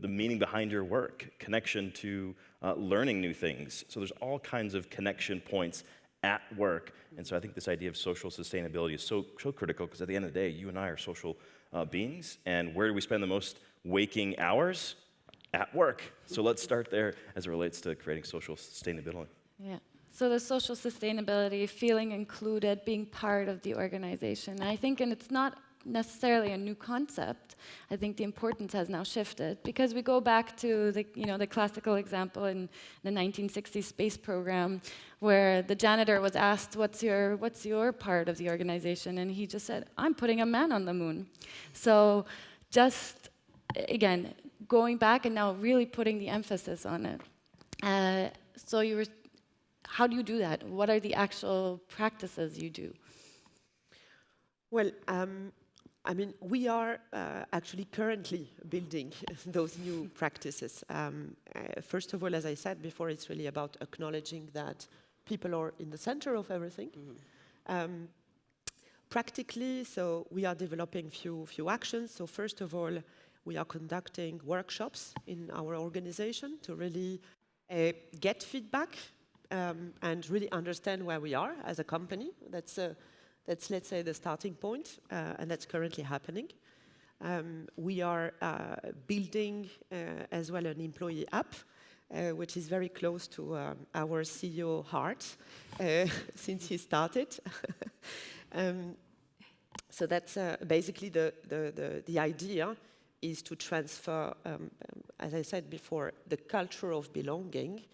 meaning behind your work, connection to learning new things. So there's all kinds of connection points at work. And so I think this idea of social sustainability is so critical, because at the end of the day, you and I are social beings. And where do we spend the most waking hours? At work. So let's start there as it relates to creating social sustainability. Yeah. So the social sustainability, feeling included, being part of the organization. And I think, and it's not necessarily a new concept. I think the importance has now shifted because we go back to the classical example in the 1960s space program, where the janitor was asked, "What's your part of the organization?" And he just said, "I'm putting a man on the moon." So, just again, going back and now really putting the emphasis on it. How do you do that? What are the actual practices you do? Well, I mean, we are actually currently building those new practices. First of all, as I said before, it's really about acknowledging that people are in the center of everything. Practically, so we are developing few actions. So first of all, we are conducting workshops in our organization to really get feedback and really understand where we are as a company. That's, let's say, the starting point, and that's currently happening. We are building as well an employee app, which is very close to our CEO heart since he started. So that's basically the idea is to transfer, as I said before, the culture of belonging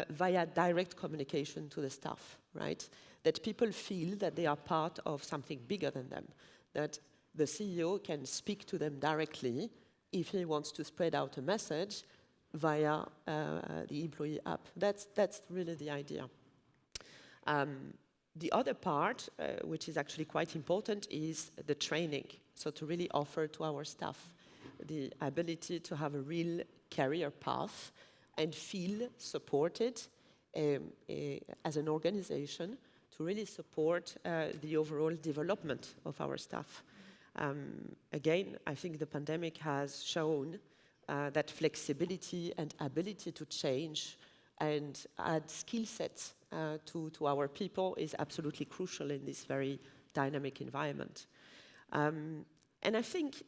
via direct communication to the staff, right? That people feel that they are part of something bigger than them, that the CEO can speak to them directly if he wants to spread out a message via the employee app. That's really the idea. The other part, which is actually quite important, is the training. So to really offer to our staff the ability to have a real career path and feel supported as an organization to really support the overall development of our staff. Again, I think the pandemic has shown that flexibility and ability to change and add skill sets to our people is absolutely crucial in this very dynamic environment. And I think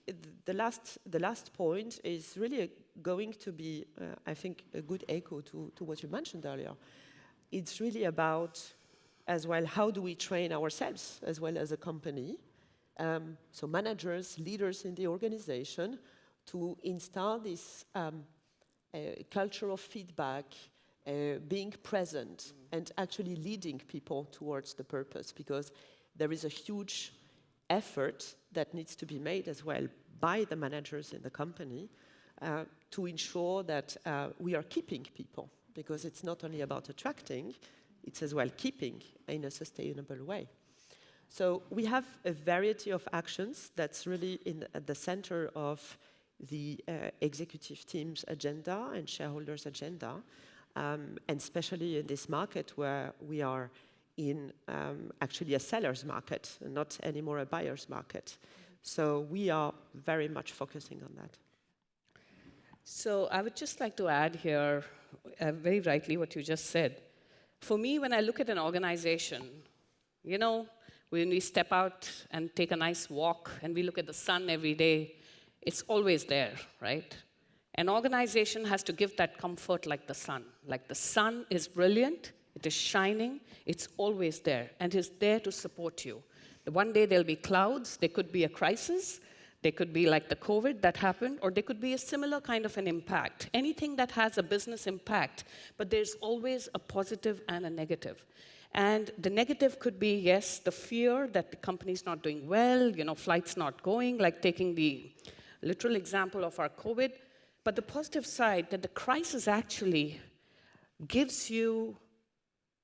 the last point is really going to be, I think, a good echo to what you mentioned earlier. It's really about, as well, how do we train ourselves as well as a company, so managers, leaders in the organization, to install this culture of feedback, being present, and actually leading people towards the purpose, because there is a huge effort that needs to be made as well by the managers in the company to ensure that we are keeping people, because it's not only about attracting, it's as well keeping in a sustainable way. So we have a variety of actions that's really at the center of the executive team's agenda and shareholders' agenda, and especially in this market where we are in actually a seller's market and not anymore a buyer's market. So we are very much focusing on that. So I would just like to add here, very rightly what you just said. For me, when I look at an organization, you know, when we step out and take a nice walk and we look at the sun every day, it's always there, right? An organization has to give that comfort like the sun. Like the sun is brilliant, it is shining, it's always there, and it's there to support you. One day there'll be clouds, there could be a crisis, there could be like the COVID that happened, or there could be a similar kind of an impact. Anything that has a business impact, but there's always a positive and a negative. And the negative could be, yes, the fear that the company's not doing well, you know, flights not going, like taking the literal example of our COVID. But the positive side, that the crisis actually gives you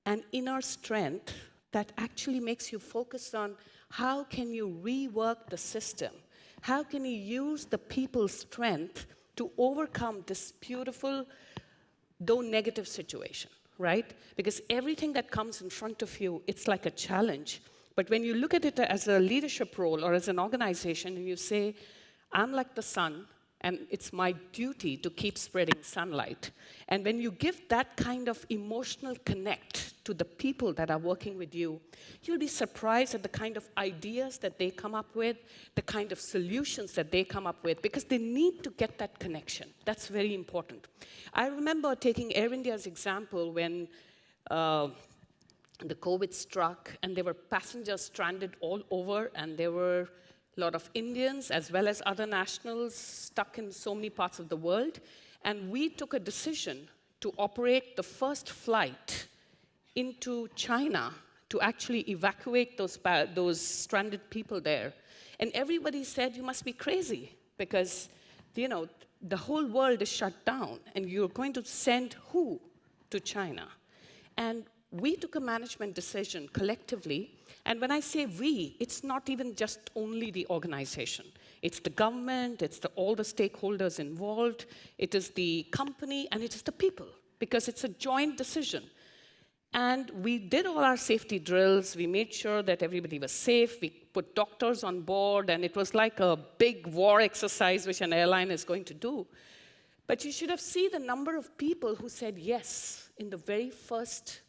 an inner strength that actually makes you focus on how can you rework the system? How can you use the people's strength to overcome this beautiful, though negative situation, right? Because everything that comes in front of you, it's like a challenge. But when you look at it as a leadership role or as an organization and you say, I'm like the sun, and it's my duty to keep spreading sunlight. And when you give that kind of emotional connect to the people that are working with you, you'll be surprised at the kind of ideas that they come up with, the kind of solutions that they come up with, because they need to get that connection. That's very important. I remember taking Air India's example when the COVID struck and there were passengers stranded all over and there were a lot of Indians, as well as other nationals stuck in so many parts of the world. And we took a decision to operate the first flight into China to actually evacuate those stranded people there. And everybody said, you must be crazy, because, you know, the whole world is shut down, and you're going to send who to China? And we took a management decision collectively, and when I say we, it's not even just only the organization. It's the government, it's all the stakeholders involved, it is the company, and it is the people, because it's a joint decision. And we did all our safety drills, we made sure that everybody was safe, we put doctors on board, and it was like a big war exercise which an airline is going to do. But you should have seen the number of people who said yes in the very first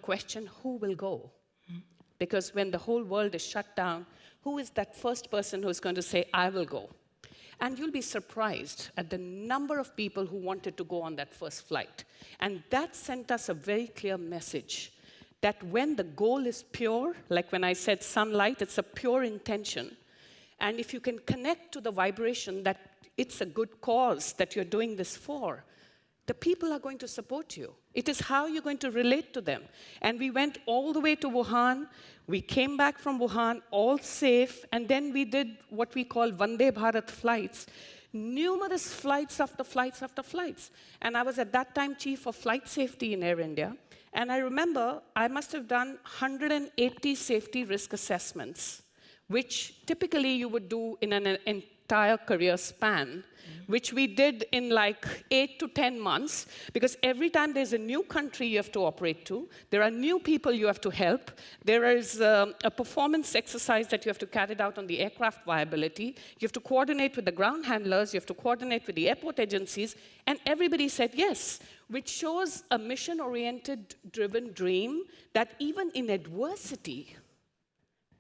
question, who will go? Because when the whole world is shut down, who is that first person who's going to say, I will go? And you'll be surprised at the number of people who wanted to go on that first flight. And that sent us a very clear message that when the goal is pure, like when I said sunlight, it's a pure intention. And if you can connect to the vibration that it's a good cause that you're doing this for, the people are going to support you. It is how you're going to relate to them. And we went all the way to Wuhan. We came back from Wuhan all safe, and then we did what we call Vande Bharat flights, numerous flights after flights after flights. And I was at that time chief of flight safety in Air India. And I remember I must have done 180 safety risk assessments, which typically you would do in an entire career span, which we did in like 8 to 10 months, because every time there's a new country you have to operate to, there are new people you have to help, there is a performance exercise that you have to carry out on the aircraft viability, you have to coordinate with the ground handlers, you have to coordinate with the airport agencies, and everybody said yes, which shows a mission-oriented, driven dream that even in adversity,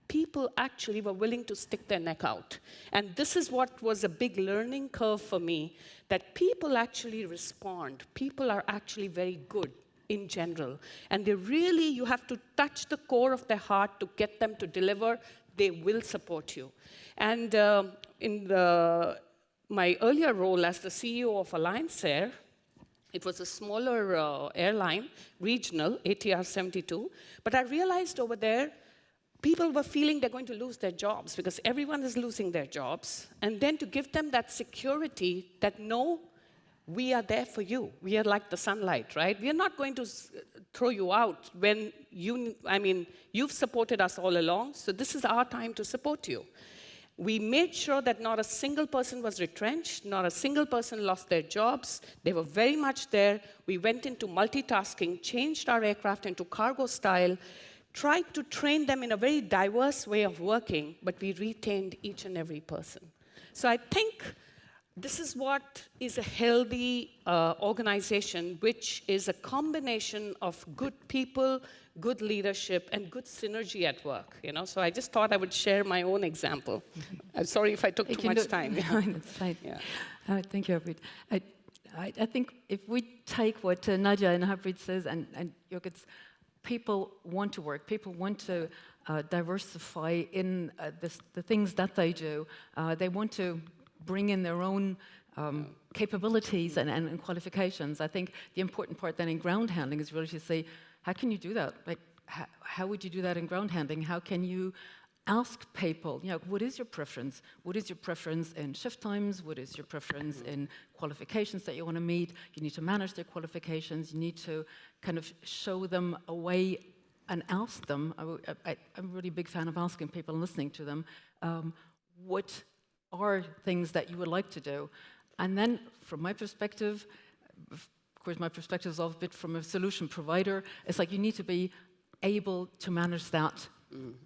people actually were willing to stick their neck out. And this is what was a big learning curve for me, that people actually respond. People are actually very good in general. And they really, you have to touch the core of their heart to get them to deliver. They will support you. And in my earlier role as the CEO of Alliance Air, it was a smaller airline, regional, ATR-72. But I realized over there, people were feeling they're going to lose their jobs because everyone is losing their jobs. And then to give them that security that, no, we are there for you. We are like the sunlight, right? We are not going to throw you out when you've supported us all along, so this is our time to support you. We made sure that not a single person was retrenched, not a single person lost their jobs. They were very much there. We went into multitasking, changed our aircraft into cargo style, tried to train them in a very diverse way of working, but we retained each and every person. So I think this is what is a healthy organization, which is a combination of good people, good leadership, and good synergy at work. So I just thought I would share my own example. I'm sorry if I took too much time. No, that's fine. Yeah. Thank you, Harpreet. I think if we take what Nadia and Harpreet says, and Jurgit's, people want to work, people want to diversify in the things that they do. They want to bring in their own capabilities and qualifications. I think the important part then in ground handling is really to say, how can you do that? Like, how would you do that in ground handling? How can you ask people, what is your preference? What is your preference in shift times? What is your preference in qualifications that you want to meet? You need to manage their qualifications. You need to kind of show them a way and ask them. I'm a really big fan of asking people and listening to them. What are things that you would like to do? And then from my perspective, of course my perspective is all a bit from a solution provider, it's like you need to be able to manage that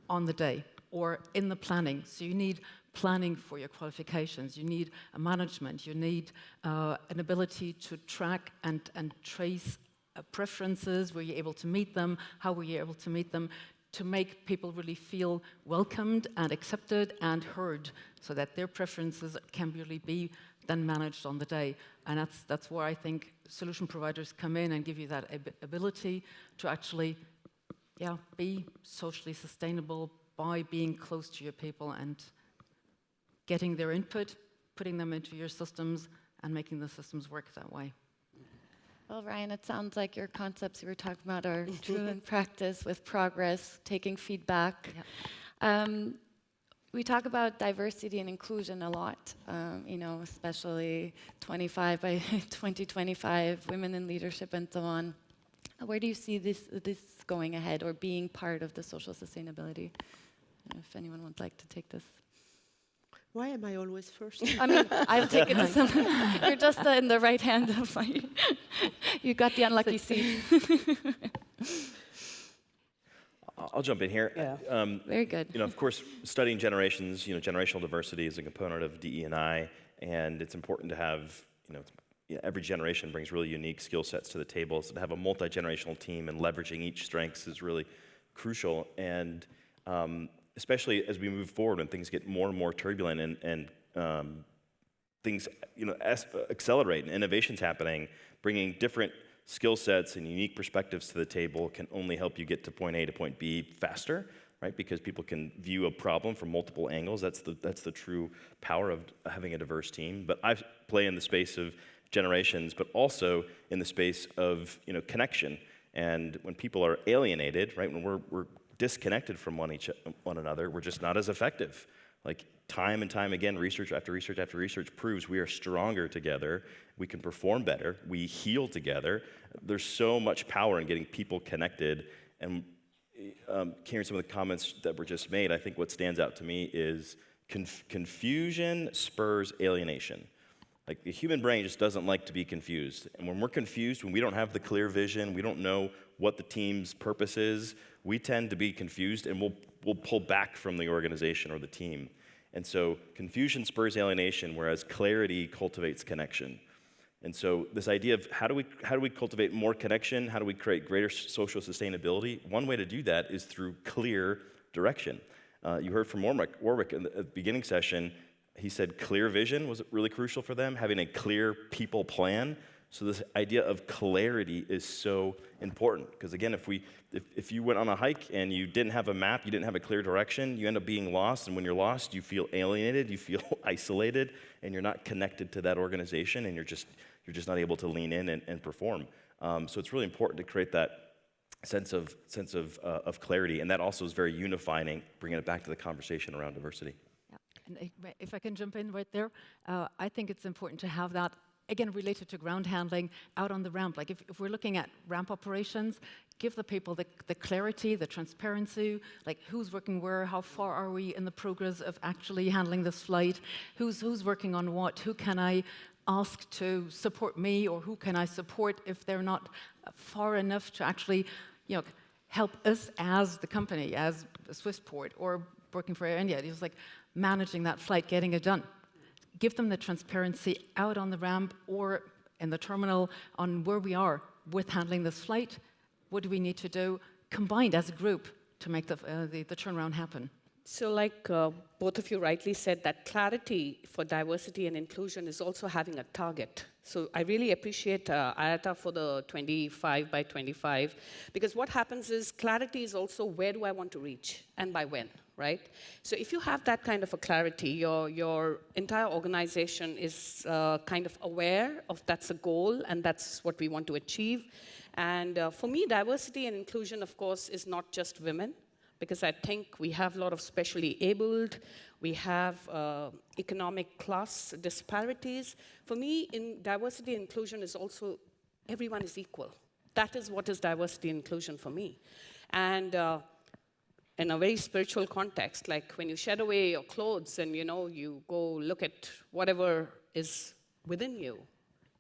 on the day or in the planning. So you need planning for your qualifications, you need a management, you need an ability to track and trace preferences, were you able to meet them, how were you able to meet them, to make people really feel welcomed and accepted and heard, so that their preferences can really be then managed on the day. And that's where I think solution providers come in and give you that ability to actually be socially sustainable, by being close to your people and getting their input, putting them into your systems, and making the systems work that way. Well, Ryan, it sounds like your concepts you were talking about are true in practice with progress, taking feedback. Yep. We talk about diversity and inclusion a lot, especially 25 by 2025, women in leadership and so on. Where do you see this going ahead or being part of the social sustainability? If anyone would like to take this. Why am I always first? I mean, I'll take it to someone. You're just in the right hand of my... You got the unlucky seat. I'll jump in here. Yeah. Very good. Of course, studying generations, generational diversity is a component of DE&I, and it's important to have, every generation brings really unique skill sets to the table. So to have a multi-generational team and leveraging each strengths is really crucial. And especially as we move forward and things get more and more turbulent and things, accelerate and innovation's happening, bringing different skill sets and unique perspectives to the table can only help you get to point A to point B faster, right? Because people can view a problem from multiple angles. That's the true power of having a diverse team. But I play in the space of generations, but also in the space of connection. And when people are alienated, right? When we're disconnected from one another, we're just not as effective. Like time and time again, research after research after research proves we are stronger together, we can perform better, we heal together. There's so much power in getting people connected. And hearing some of the comments that were just made, I think what stands out to me is confusion spurs alienation. Like the human brain just doesn't like to be confused. And when we're confused, when we don't have the clear vision, we don't know what the team's purpose is, we tend to be confused and we'll pull back from the organization or the team. And so confusion spurs alienation, whereas clarity cultivates connection. And so this idea of how do we cultivate more connection? How do we create greater social sustainability? One way to do that is through clear direction. You heard from Warwick in the beginning session. He said clear vision was really crucial for them, having a clear people plan. So this idea of clarity is so important. Because again, if you went on a hike and you didn't have a map, you didn't have a clear direction, you end up being lost. And when you're lost, you feel alienated, you feel isolated, and you're not connected to that organization, and you're just not able to lean in and perform. So it's really important to create that sense of clarity, and that also is very unifying, bringing it back to the conversation around diversity. Yeah. And if I can jump in right there, I think it's important to have that, again, related to ground handling out on the ramp. Like if we're looking at ramp operations, give the people the clarity, the transparency, like who's working where, how far are we in the progress of actually handling this flight, who's working on what, who can I ask to support me, or who can I support if they're not far enough to actually, help us as the company, as Swissport, or working for Air India. It's like managing that flight, getting it done. Give them the transparency out on the ramp or in the terminal on where we are with handling this flight. What do we need to do combined as a group to make the turnaround happen? So like both of you rightly said, that clarity for diversity and inclusion is also having a target. So I really appreciate IATA for the 25 by 25, because what happens is clarity is also where do I want to reach and by when, right? So if you have that kind of a clarity, your entire organization is kind of aware of that's a goal and that's what we want to achieve. And for me, diversity and inclusion, of course, is not just women, because I think we have a lot of specially abled, we have economic class disparities. For me, in diversity and inclusion is also everyone is equal. That is what is diversity and inclusion for me. And in a very spiritual context, like when you shed away your clothes and you go look at whatever is within you,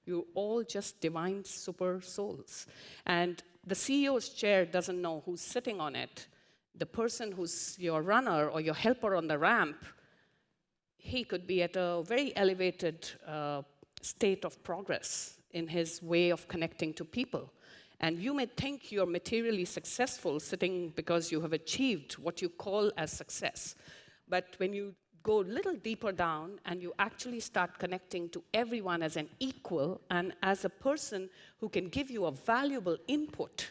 you're all just divine super souls. And the CEO's chair doesn't know who's sitting on it. The person who's your runner or your helper on the ramp, he could be at a very elevated state of progress in his way of connecting to people. And you may think you're materially successful sitting because you have achieved what you call as success. But when you go a little deeper down and you actually start connecting to everyone as an equal and as a person who can give you a valuable input,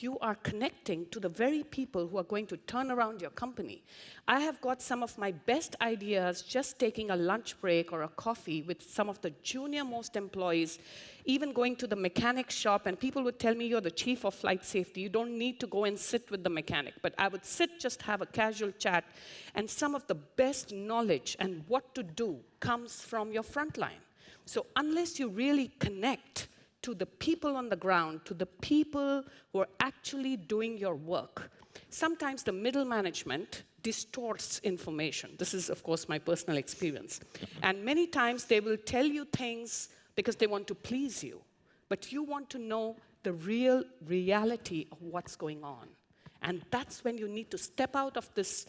you are connecting to the very people who are going to turn around your company. I have got some of my best ideas just taking a lunch break or a coffee with some of the junior-most employees, even going to the mechanic shop, and people would tell me, you're the chief of flight safety, you don't need to go and sit with the mechanic. But I would sit, just have a casual chat, and some of the best knowledge and what to do comes from your frontline. So unless you really connect to the people on the ground, to the people who are actually doing your work, sometimes the middle management distorts information. This is, of course, my personal experience. And many times they will tell you things because they want to please you, but you want to know the real reality of what's going on. And that's when you need to step out of this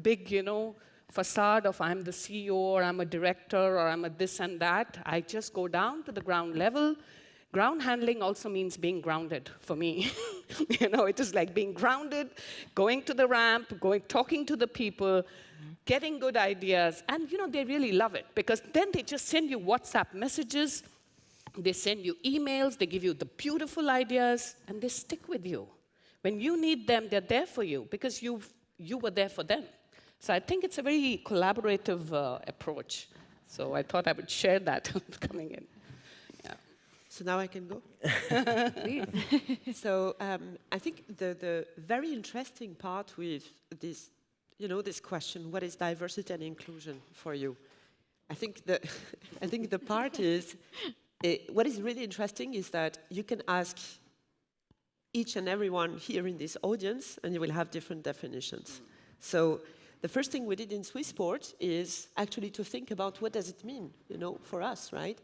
big, facade of I'm the CEO, or I'm a director, or I'm a this and that. I just go down to the ground level. Ground handling also means being grounded for me. It is like being grounded, going to the ramp, talking to the people, getting good ideas. And, they really love it because then they just send you WhatsApp messages, they send you emails, they give you the beautiful ideas, and they stick with you. When you need them, they're there for you because you were there for them. So I think it's a very collaborative approach. So I thought I would share that coming in. So now I can go? So I think the very interesting part with this, this question, what is diversity and inclusion for you? I think the part is, what is really interesting is that you can ask each and everyone here in this audience, and you will have different definitions. So the first thing we did in Swissport is actually to think about what does it mean, for us, right?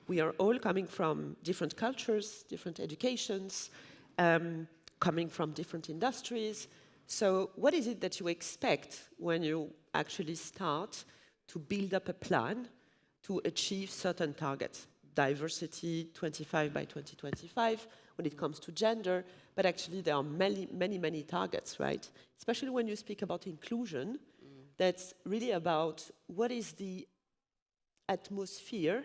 We are all coming from different cultures, different educations, coming from different industries. So what is it that you expect when you actually start to build up a plan to achieve certain targets? Diversity 25 by 2025 when it comes to gender, but actually there are many, many, many targets, right? Especially when you speak about inclusion, that's really about what is the atmosphere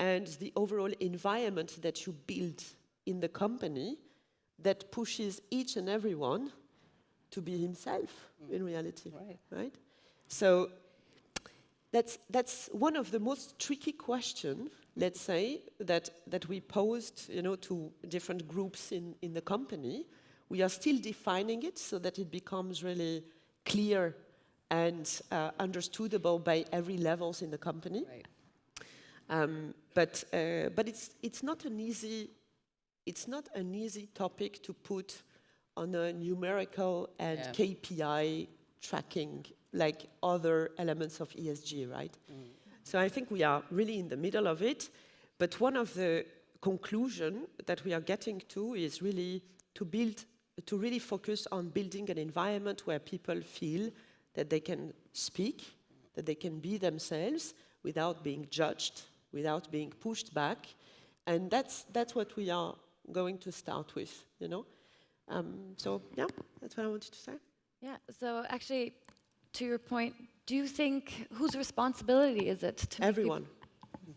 and the overall environment that you build in the company that pushes each and everyone to be himself in reality, right? So that's one of the most tricky questions, let's say, that we posed, to different groups in the company. We are still defining it so that it becomes really clear and understandable by every levels in the company. Right. But it's not an easy topic to put on a numerical and KPI tracking like other elements of ESG, right? So I think we are really in the middle of it. But one of the conclusions that we are getting to is really to really focus on building an environment where people feel that they can speak, that they can be themselves without being judged, without being pushed back. And that's what we are going to start with, So, yeah, that's what I wanted to say. Yeah, so actually, to your point, do you think, whose responsibility is it to make Everyone.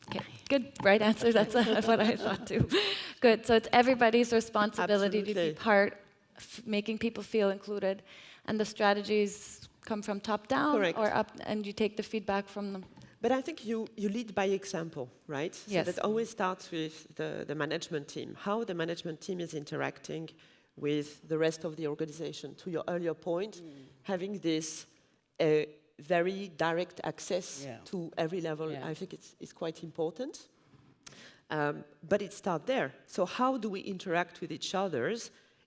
Okay, good, right answer, that's what I thought too. Good, so it's everybody's responsibility to be part, making people feel included, and the strategies come from top down Correct. or up, and you take the feedback from them. But I think you lead by example, right? Yes. So that always starts with the management team, how the management team is interacting with the rest of the organization. To your earlier point, having this very direct access to every level, I think it's quite important. But it starts there. So how do we interact with each other,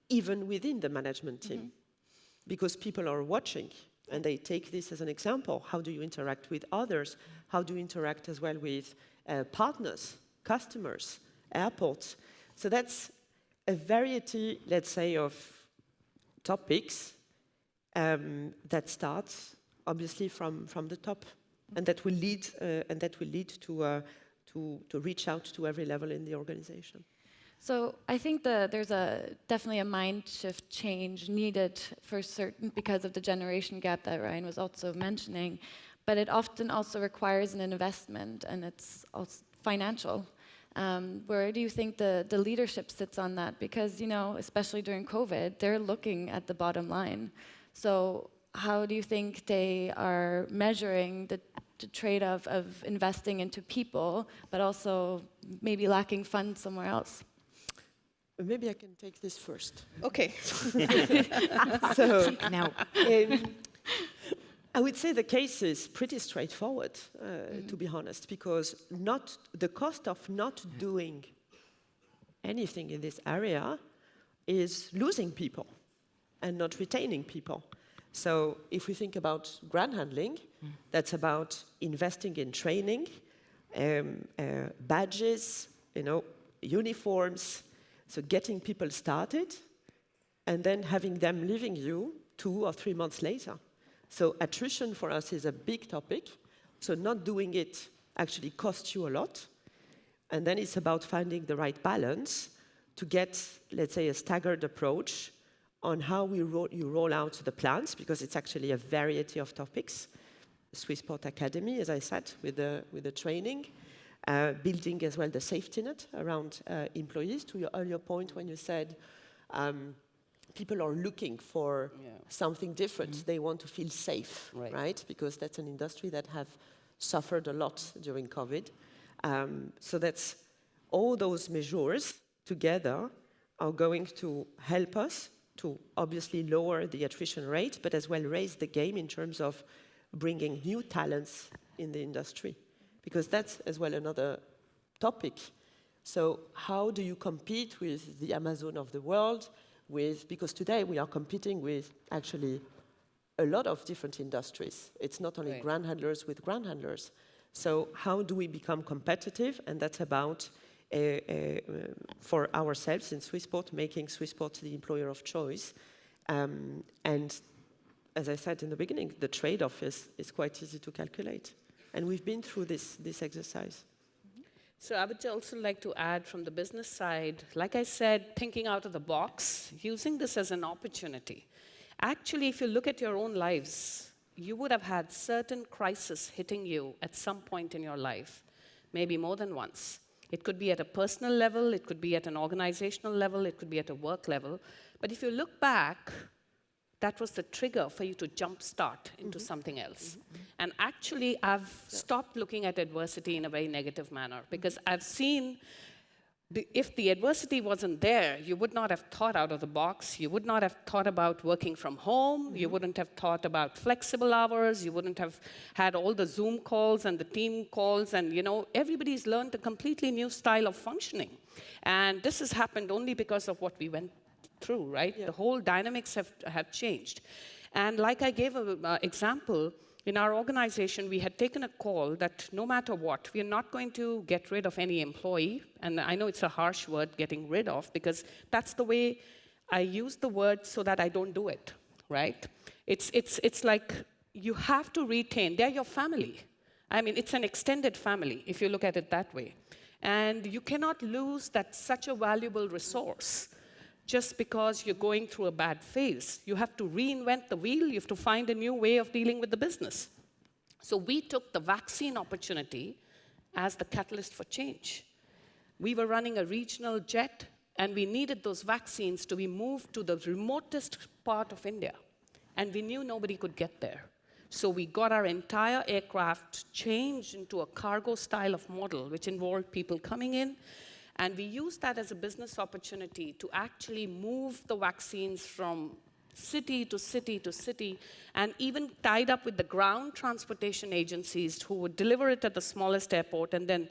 even within the management team? Because people are watching. And they take this as an example. How do you interact with others? How do you interact as well with partners, customers, airports? So that's a variety, let's say, of topics that starts obviously from the top, and that will lead to reach out to every level in the organization. So I think there's definitely a mind shift change needed for certain because of the generation gap that Ryan was also mentioning, but it often also requires an investment, and it's also financial. Where do you think the leadership sits on that? Because, you know, especially during COVID, they're looking at the bottom line. So how do you think they are measuring the trade-off of investing into people, but also maybe lacking funds somewhere else? Maybe I can take this first. Okay. So Now, I would say the case is pretty straightforward, to be honest, because the cost of not doing anything in this area is losing people and not retaining people. So if we think about ground handling, that's about investing in training, badges, uniforms, so getting people started, and then having them leaving you 2 or 3 months later. So attrition for us is a big topic. So not doing it actually costs you a lot. And then it's about finding the right balance to get, let's say, a staggered approach on how you roll out the plans, because it's actually a variety of topics. Swissport Academy, as I said, with the training, building as well the safety net around employees. To your earlier point when you said people are looking for something different. They want to feel safe, right? Because that's an industry that have suffered a lot during COVID. So that's all those measures together are going to help us to obviously lower the attrition rate, but as well raise the game in terms of bringing new talents in the industry. Because that's as well another topic. So how do you compete with the Amazon of the world? Because today we are competing with actually a lot of different industries. It's not only ground handlers with ground handlers. So how do we become competitive? And that's about, for ourselves in Swissport, making Swissport the employer of choice. And as I said in the beginning, the trade-off is quite easy to calculate. And we've been through this exercise. So I would also like to add from the business side, like I said, thinking out of the box, using this as an opportunity. Actually, if you look at your own lives, you would have had certain crises hitting you at some point in your life, maybe more than once. It could be at a personal level, it could be at an organizational level, it could be at a work level. But if you look back, that was the trigger for you to jumpstart into something else. And actually, I've stopped looking at adversity in a very negative manner, because I've seen if the adversity wasn't there, you would not have thought out of the box, you would not have thought about working from home, you wouldn't have thought about flexible hours, you wouldn't have had all the Zoom calls and the team calls, and everybody's learned a completely new style of functioning. And this has happened only because of what we went through, right? Yeah. The whole dynamics have changed. And like I gave an example, in our organization, we had taken a call that no matter what, we are not going to get rid of any employee. And I know it's a harsh word, getting rid of, because that's the way I use the word so that I don't do it, right? It's like you have to retain, they're your family. I mean, it's an extended family, if you look at it that way. And you cannot lose such a valuable resource just because you're going through a bad phase. You have to reinvent the wheel. You have to find a new way of dealing with the business. So we took the vaccine opportunity as the catalyst for change. We were running a regional jet, and we needed those vaccines to be moved to the remotest part of India. And we knew nobody could get there. So we got our entire aircraft changed into a cargo style of model, which involved people coming in. And we used that as a business opportunity to actually move the vaccines from city to city to city, and even tied up with the ground transportation agencies who would deliver it at the smallest airport and then,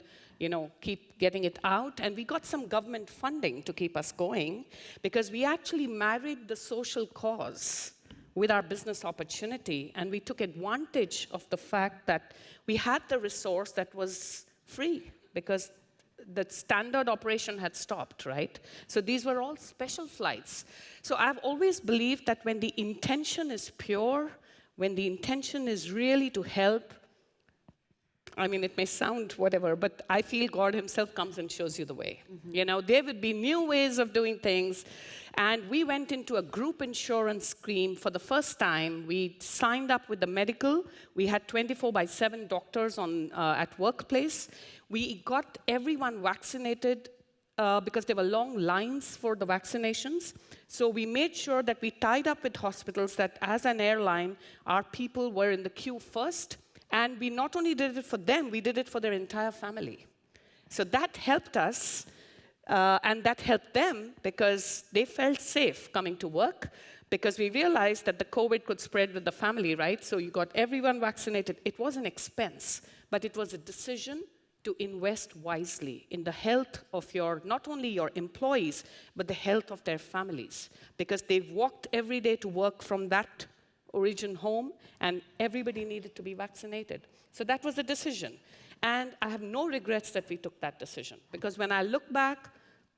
keep getting it out. And we got some government funding to keep us going, because we actually married the social cause with our business opportunity, and we took advantage of the fact that we had the resource that was free, because the standard operation had stopped, right? So these were all special flights. So I've always believed that when the intention is pure, when the intention is really to help I mean, it may sound whatever, but I feel God himself comes and shows you the way. You know, there would be new ways of doing things. And we went into a group insurance scheme for the first time. We signed up with the medical. We had 24/7 doctors at workplace. We got everyone vaccinated because there were long lines for the vaccinations. So we made sure that we tied up with hospitals that as an airline, our people were in the queue first. And we not only did it for them, we did it for their entire family. So that helped us, and that helped them because they felt safe coming to work, because we realized that the COVID could spread with the family, right? So you got everyone vaccinated. It was an expense, but it was a decision to invest wisely in the health of not only your employees, but the health of their families, because they've walked every day to work from that origin home, and everybody needed to be vaccinated. So that was a decision. And I have no regrets that we took that decision, because when I look back,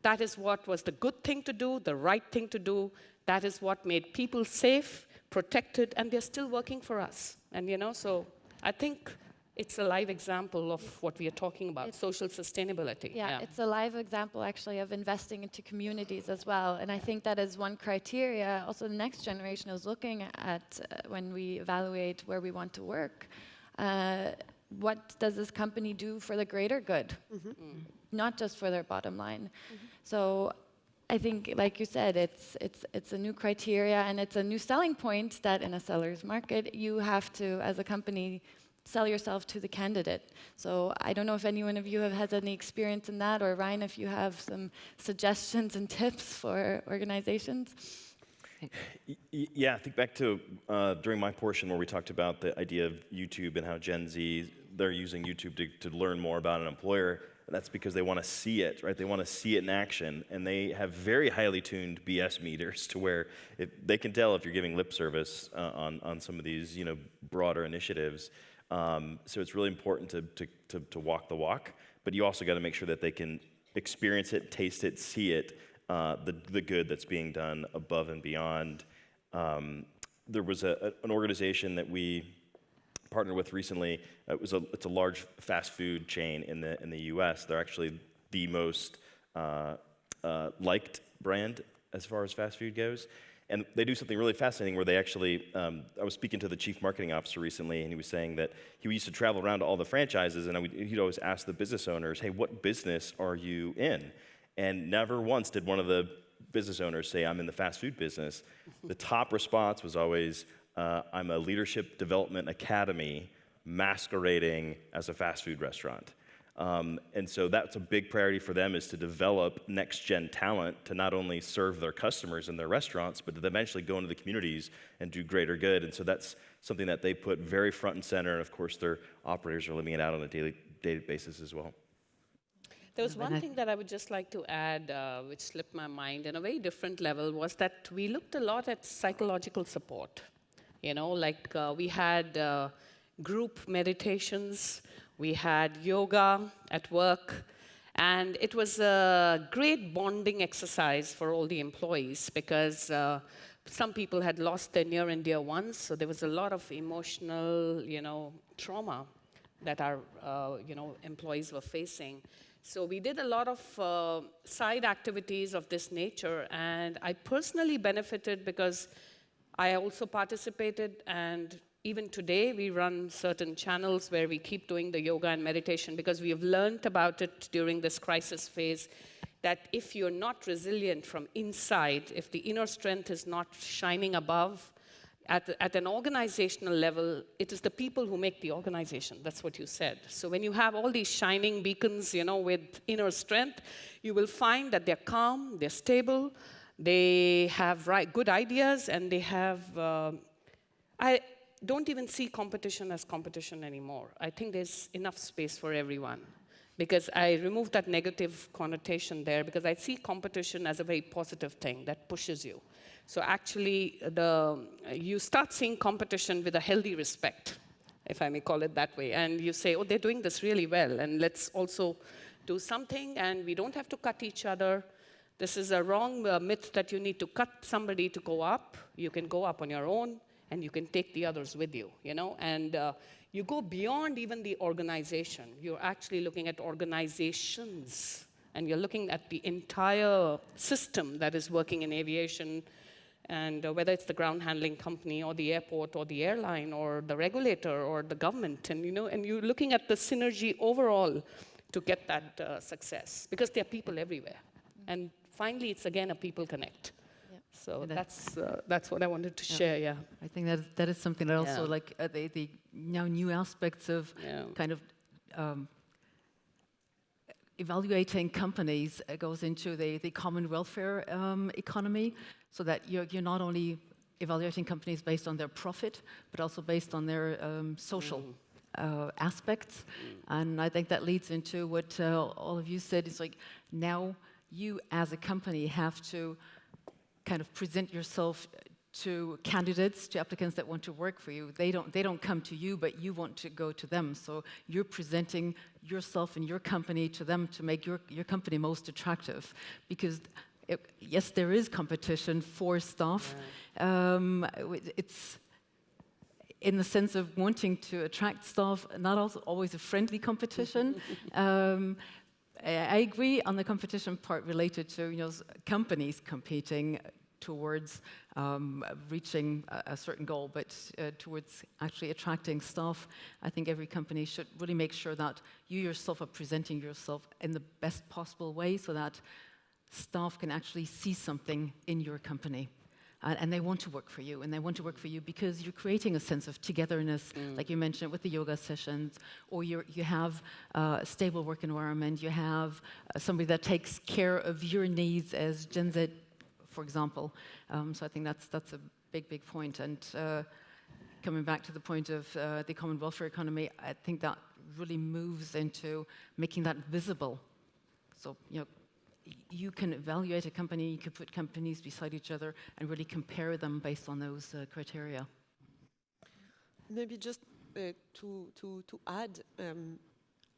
that is what was the good thing to do, the right thing to do. That is what made people safe, protected, and they're still working for us. And so I think it's a live example of what we are talking about, social sustainability. Yeah, it's a live example, actually, of investing into communities as well. And I think that is one criteria also the next generation is looking at when we evaluate where we want to work. What does this company do for the greater good? Not just for their bottom line. So I think, like you said, it's a new criteria, and it's a new selling point that in a seller's market, you have to, as a company, sell yourself to the candidate. So I don't know if any one of you has any experience in that, or Ryan, if you have some suggestions and tips for organizations. Yeah, I think back to during my portion where we talked about the idea of YouTube and how Gen Z, they're using YouTube to learn more about an employer. That's because they want to see it, right? They want to see it in action, and they have very highly tuned BS meters to where they can tell if you're giving lip service on some of these, broader initiatives. So it's really important to walk the walk, but you also got to make sure that they can experience it, taste it, see it, the good that's being done above and beyond. There was an organization that we partnered with recently. It's a large fast food chain in the U.S. They're actually the most liked brand as far as fast food goes. And they do something really fascinating where they actually, I was speaking to the chief marketing officer recently, and he was saying that he used to travel around to all the franchises, and he'd always ask the business owners, hey, what business are you in? And never once did one of the business owners say, I'm in the fast food business. The top response was always, I'm a leadership development academy masquerading as a fast food restaurant. And so that's a big priority for them, is to develop next-gen talent to not only serve their customers in their restaurants, but to eventually go into the communities and do greater good. And so that's something that they put very front and center, and of course their operators are living it out on a daily basis as well. There was one thing that I would just like to add, which slipped my mind in a very different level, was that we looked a lot at psychological support. We had group meditations, we had yoga at work, and it was a great bonding exercise for all the employees, because some people had lost their near and dear ones, so there was a lot of emotional, trauma that our, employees were facing. So we did a lot of side activities of this nature, and I personally benefited because I also participated, and even today we run certain channels where we keep doing the yoga and meditation, because we have learned about it during this crisis phase, that if you're not resilient from inside, if the inner strength is not shining above, at an organizational level, it is the people who make the organization. That's what you said. So when you have all these shining beacons, with inner strength, you will find that they're calm, they're stable, they have good ideas, and they have... I don't even see competition as competition anymore. I think there's enough space for everyone, because I removed that negative connotation there, because I see competition as a very positive thing that pushes you. So actually, you start seeing competition with a healthy respect, if I may call it that way. And you say, oh, they're doing this really well, and let's also do something, and we don't have to cut each other. This is a wrong myth that you need to cut somebody to go up. You can go up on your own, and you can take the others with you, And you go beyond even the organization. You're actually looking at organizations, and you're looking at the entire system that is working in aviation, and whether it's the ground handling company or the airport or the airline or the regulator or the government, and you're looking at the synergy overall to get that success, because there are people everywhere. And finally, it's again a people connect. Yep. So And that's what I wanted to share. Yeah. I think that is something that also, Yeah. like the now new aspects of Yeah. kind of evaluating companies goes into the common welfare economy, so that you're not only evaluating companies based on their profit, but also based on their social aspects. And I think that leads into what all of you said. Is like, now you as a company have to kind of present yourself to candidates, to applicants that want to work for you. They don't come to you, but you want to go to them. So you're presenting yourself and your company to them to make your company most attractive. Because yes, there is competition for staff. It's in the sense of wanting to attract staff, not also always a friendly competition. I agree on the competition part related to companies competing towards reaching a certain goal, but towards actually attracting staff. I think every company should really make sure that you yourself are presenting yourself in the best possible way, so that staff can actually see something in your company. And they want to work for you, and they want to work for you because you're creating a sense of togetherness, like you mentioned with the yoga sessions, or you have a stable work environment, you have somebody that takes care of your needs as Gen Z, for example. So I think that's a big point. And coming back to the point of the common welfare economy, I think that really moves into making that visible. So, you can evaluate a company, you can put companies beside each other and really compare them based on those criteria. Maybe just to add,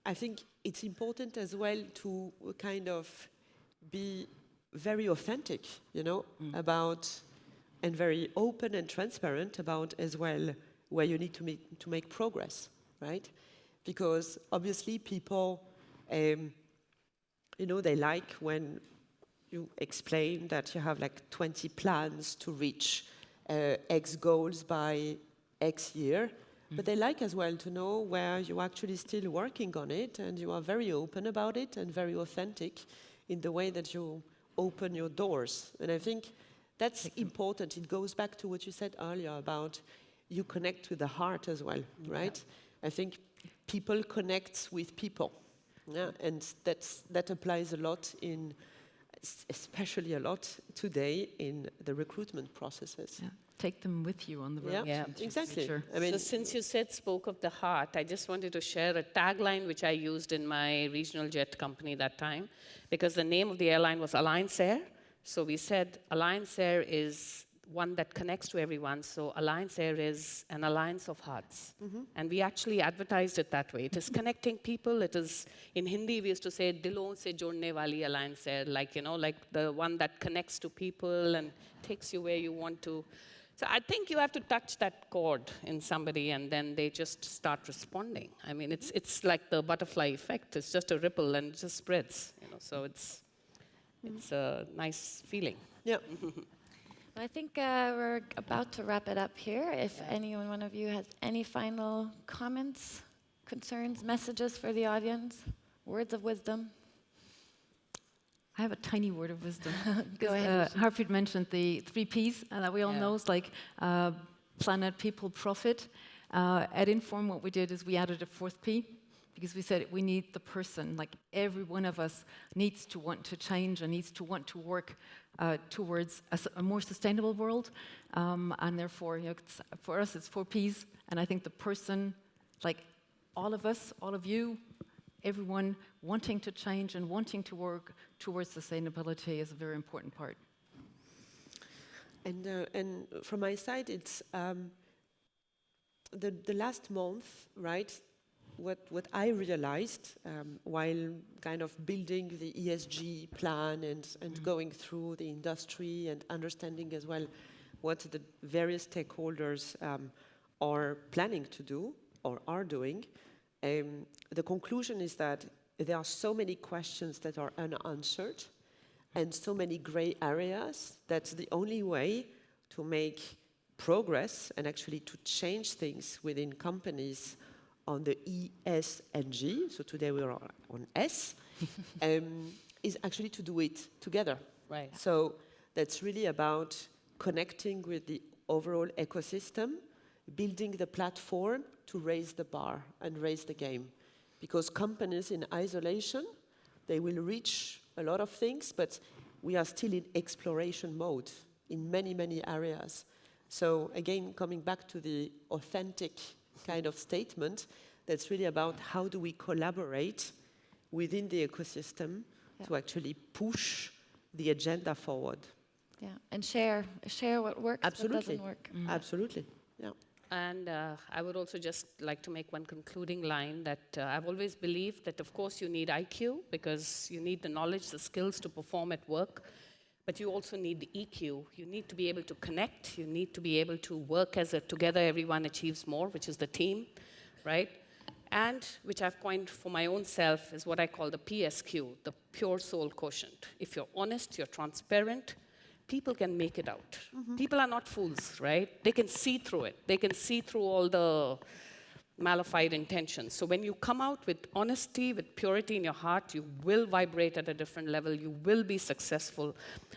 I think it's important as well to kind of be very authentic, about, and very open and transparent about as well where you need to make progress, right? Because obviously people, they like when you explain that you have like 20 plans to reach X goals by X year, but they like as well to know where you're actually still working on it, and you are very open about it and very authentic in the way that you open your doors. And I think that's important. It goes back to what you said earlier about you connect with the heart as well, right? I think people connect with people. Yeah, and that applies a lot especially a lot today in the recruitment processes. Yeah. Take them with you on the road. Yeah, exactly. Sure. I mean, so since you spoke of the heart, I just wanted to share a tagline which I used in my regional jet company that time, because the name of the airline was Alliance Air. So we said Alliance Air is one that connects to everyone. So Alliance Air is an alliance of hearts. And we actually advertised it that way. It is connecting people. It is, in Hindi, we used to say, Dilon se jodne wali Alliance Air, like the one that connects to people and takes you where you want to. So I think you have to touch that chord in somebody, and then they just start responding. I mean, it's like the butterfly effect. It's just a ripple, and it just spreads. So it's a nice feeling. yeah. I think we're about to wrap it up here. If one of you has any final comments, concerns, messages for the audience, words of wisdom. I have a tiny word of wisdom. Go ahead. Harpreet mentioned the 3 Ps that we all know, is like planet, people, profit. At Inform, what we did is we added a 4th P, because we said we need the person. Like, every one of us needs to want to change and needs to want to work towards a more sustainable world. And therefore, for us, it's 4 Ps. And I think the person, like all of us, all of you, everyone wanting to change and wanting to work towards sustainability is a very important part. And from my side, it's the last month, right? What I realized while kind of building the ESG plan and going through the industry and understanding as well what the various stakeholders are planning to do, or are doing, the conclusion is that there are so many questions that are unanswered and so many gray areas that the only way to make progress and actually to change things within companies on the E, S, and G, so today we are on S, is actually to do it together. Right. So that's really about connecting with the overall ecosystem, building the platform to raise the bar and raise the game. Because companies in isolation, they will reach a lot of things, but we are still in exploration mode in many, many areas. So again, coming back to the authentic kind of statement, that's really about how do we collaborate within the ecosystem to actually push the agenda forward. Yeah, and share what works, Absolutely. what doesn't work. Absolutely, yeah. And I would also just like to make one concluding line that I've always believed that, of course, you need IQ because you need the knowledge, the skills to perform at work, but you also need the EQ. You need to be able to connect. You need to be able to work as a together everyone achieves more, which is the team, right? And which I've coined for my own self is what I call the PSQ, the pure soul quotient. If you're honest, you're transparent, people can make it out. People are not fools, right? They can see through it. They can see through all the malified intentions. So when you come out with honesty, with purity in your heart, you will vibrate at a different level. You will be successful.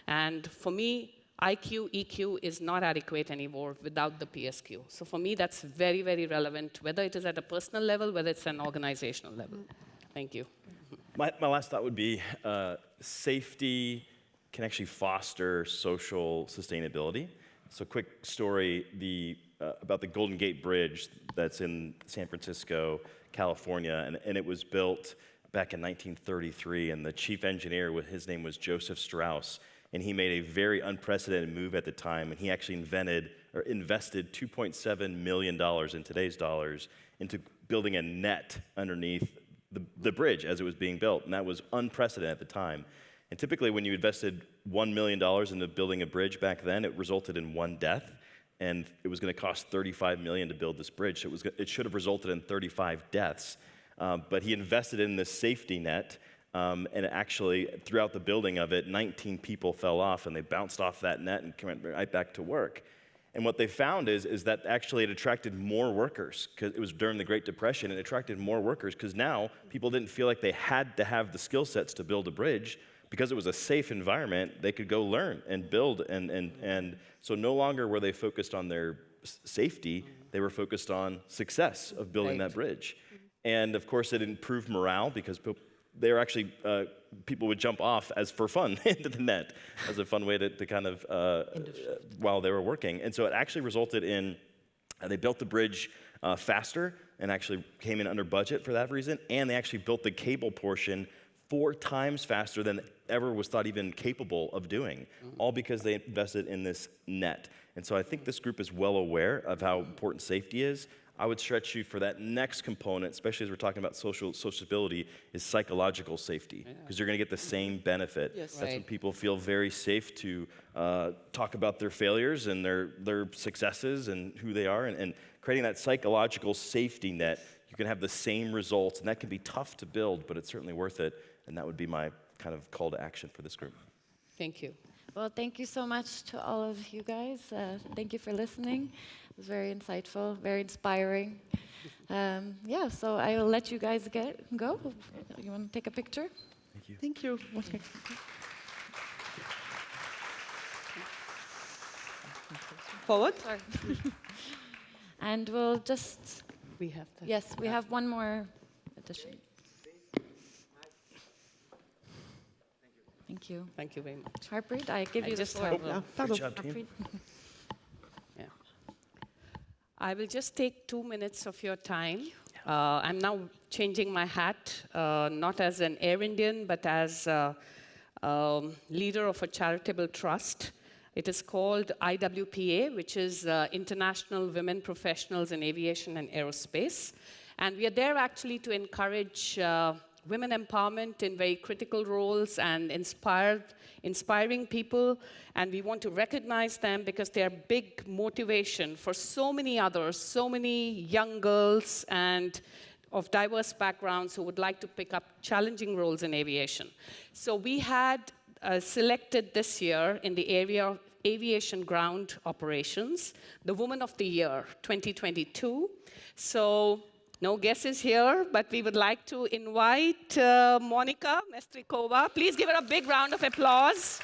And for me, IQ, EQ is not adequate anymore without the PSQ. So for me, that's very, very relevant, whether it is at a personal level, whether it's an organizational level. Thank you. My last thought would be safety can actually foster social sustainability. So quick story about the Golden Gate Bridge that's in San Francisco, California, and it was built back in 1933, and the chief engineer, his name was Joseph Strauss, and he made a very unprecedented move at the time, and he actually invested $2.7 million in today's dollars into building a net underneath the bridge as it was being built, and that was unprecedented at the time. And typically when you invested $1 million into building a bridge back then, it resulted in one death, and it was going to cost $35 million to build this bridge, so it should have resulted in 35 deaths. But he invested in this safety net, and actually, throughout the building of it, 19 people fell off, and they bounced off that net and went right back to work. And what they found is that actually it attracted more workers, because it was during the Great Depression, it attracted more workers, because now people didn't feel like they had to have the skill sets to build a bridge. Because it was a safe environment, they could go learn and build, and so no longer were they focused on their safety, they were focused on success of building that bridge. And of course, it improved morale because they were actually, people would jump off as for fun into the net as a fun way to kind of, while they were working. And so it actually resulted in, they built the bridge faster and actually came in under budget for that reason, and they actually built the cable portion 4 times faster than ever was thought even capable of doing, all because they invested in this net. And so I think this group is well aware of how important safety is. I would stretch you for that next component, especially as we're talking about sociability, is psychological safety, because you're going to get the same benefit. Yes. That's when people feel very safe to talk about their failures and their successes and who they are, and creating that psychological safety net, you can have the same results, and that can be tough to build, but it's certainly worth it, and that would be my kind of call to action for this group. Thank you. Well, thank you so much to all of you guys. Thank you for listening. It was very insightful, very inspiring. Yeah, so I will let you guys go. You want to take a picture? Thank you. Forward. Sorry. And we'll just, We have that. yes, we have one more addition. Thank you. Thank you very much. Harpreet, I give I you the just floor. have Yeah, Good pardon. job, team. Harpreet. Yeah. I will just take 2 minutes of your time. I'm now changing my hat, not as an Air Indian, but as leader of a charitable trust. It is called IWPA, which is International Women Professionals in Aviation and Aerospace. And we are there actually to encourage women empowerment in very critical roles and inspiring people. And we want to recognize them because they are big motivation for so many others, so many young girls and of diverse backgrounds who would like to pick up challenging roles in aviation. So we had selected this year in the area of aviation ground operations, the Woman of the Year 2022. So no guesses here, but we would like to invite Monica Mestrikova. Please give her a big round of applause.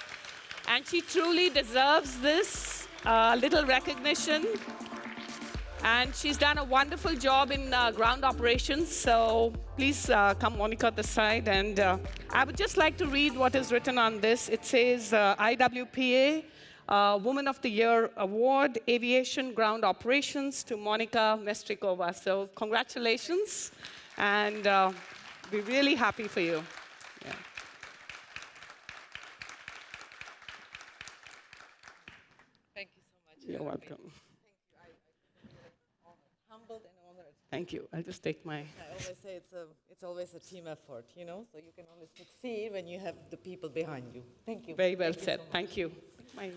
And she truly deserves this little recognition. And she's done a wonderful job in ground operations. So please come, Monica, this side. And I would just like to read what is written on this. It says IWPA Woman of the Year Award, Aviation Ground Operations to Monica Mestrikova. So congratulations. And we're really happy for you. Yeah. Thank you so much. You're welcome. Humbled and honored. Thank you. I'll just take my... I always say it's always a team effort, you know, so you can only succeed when you have the people behind you. Thank you. Very well Thank you said. so much. Thank you. Okay.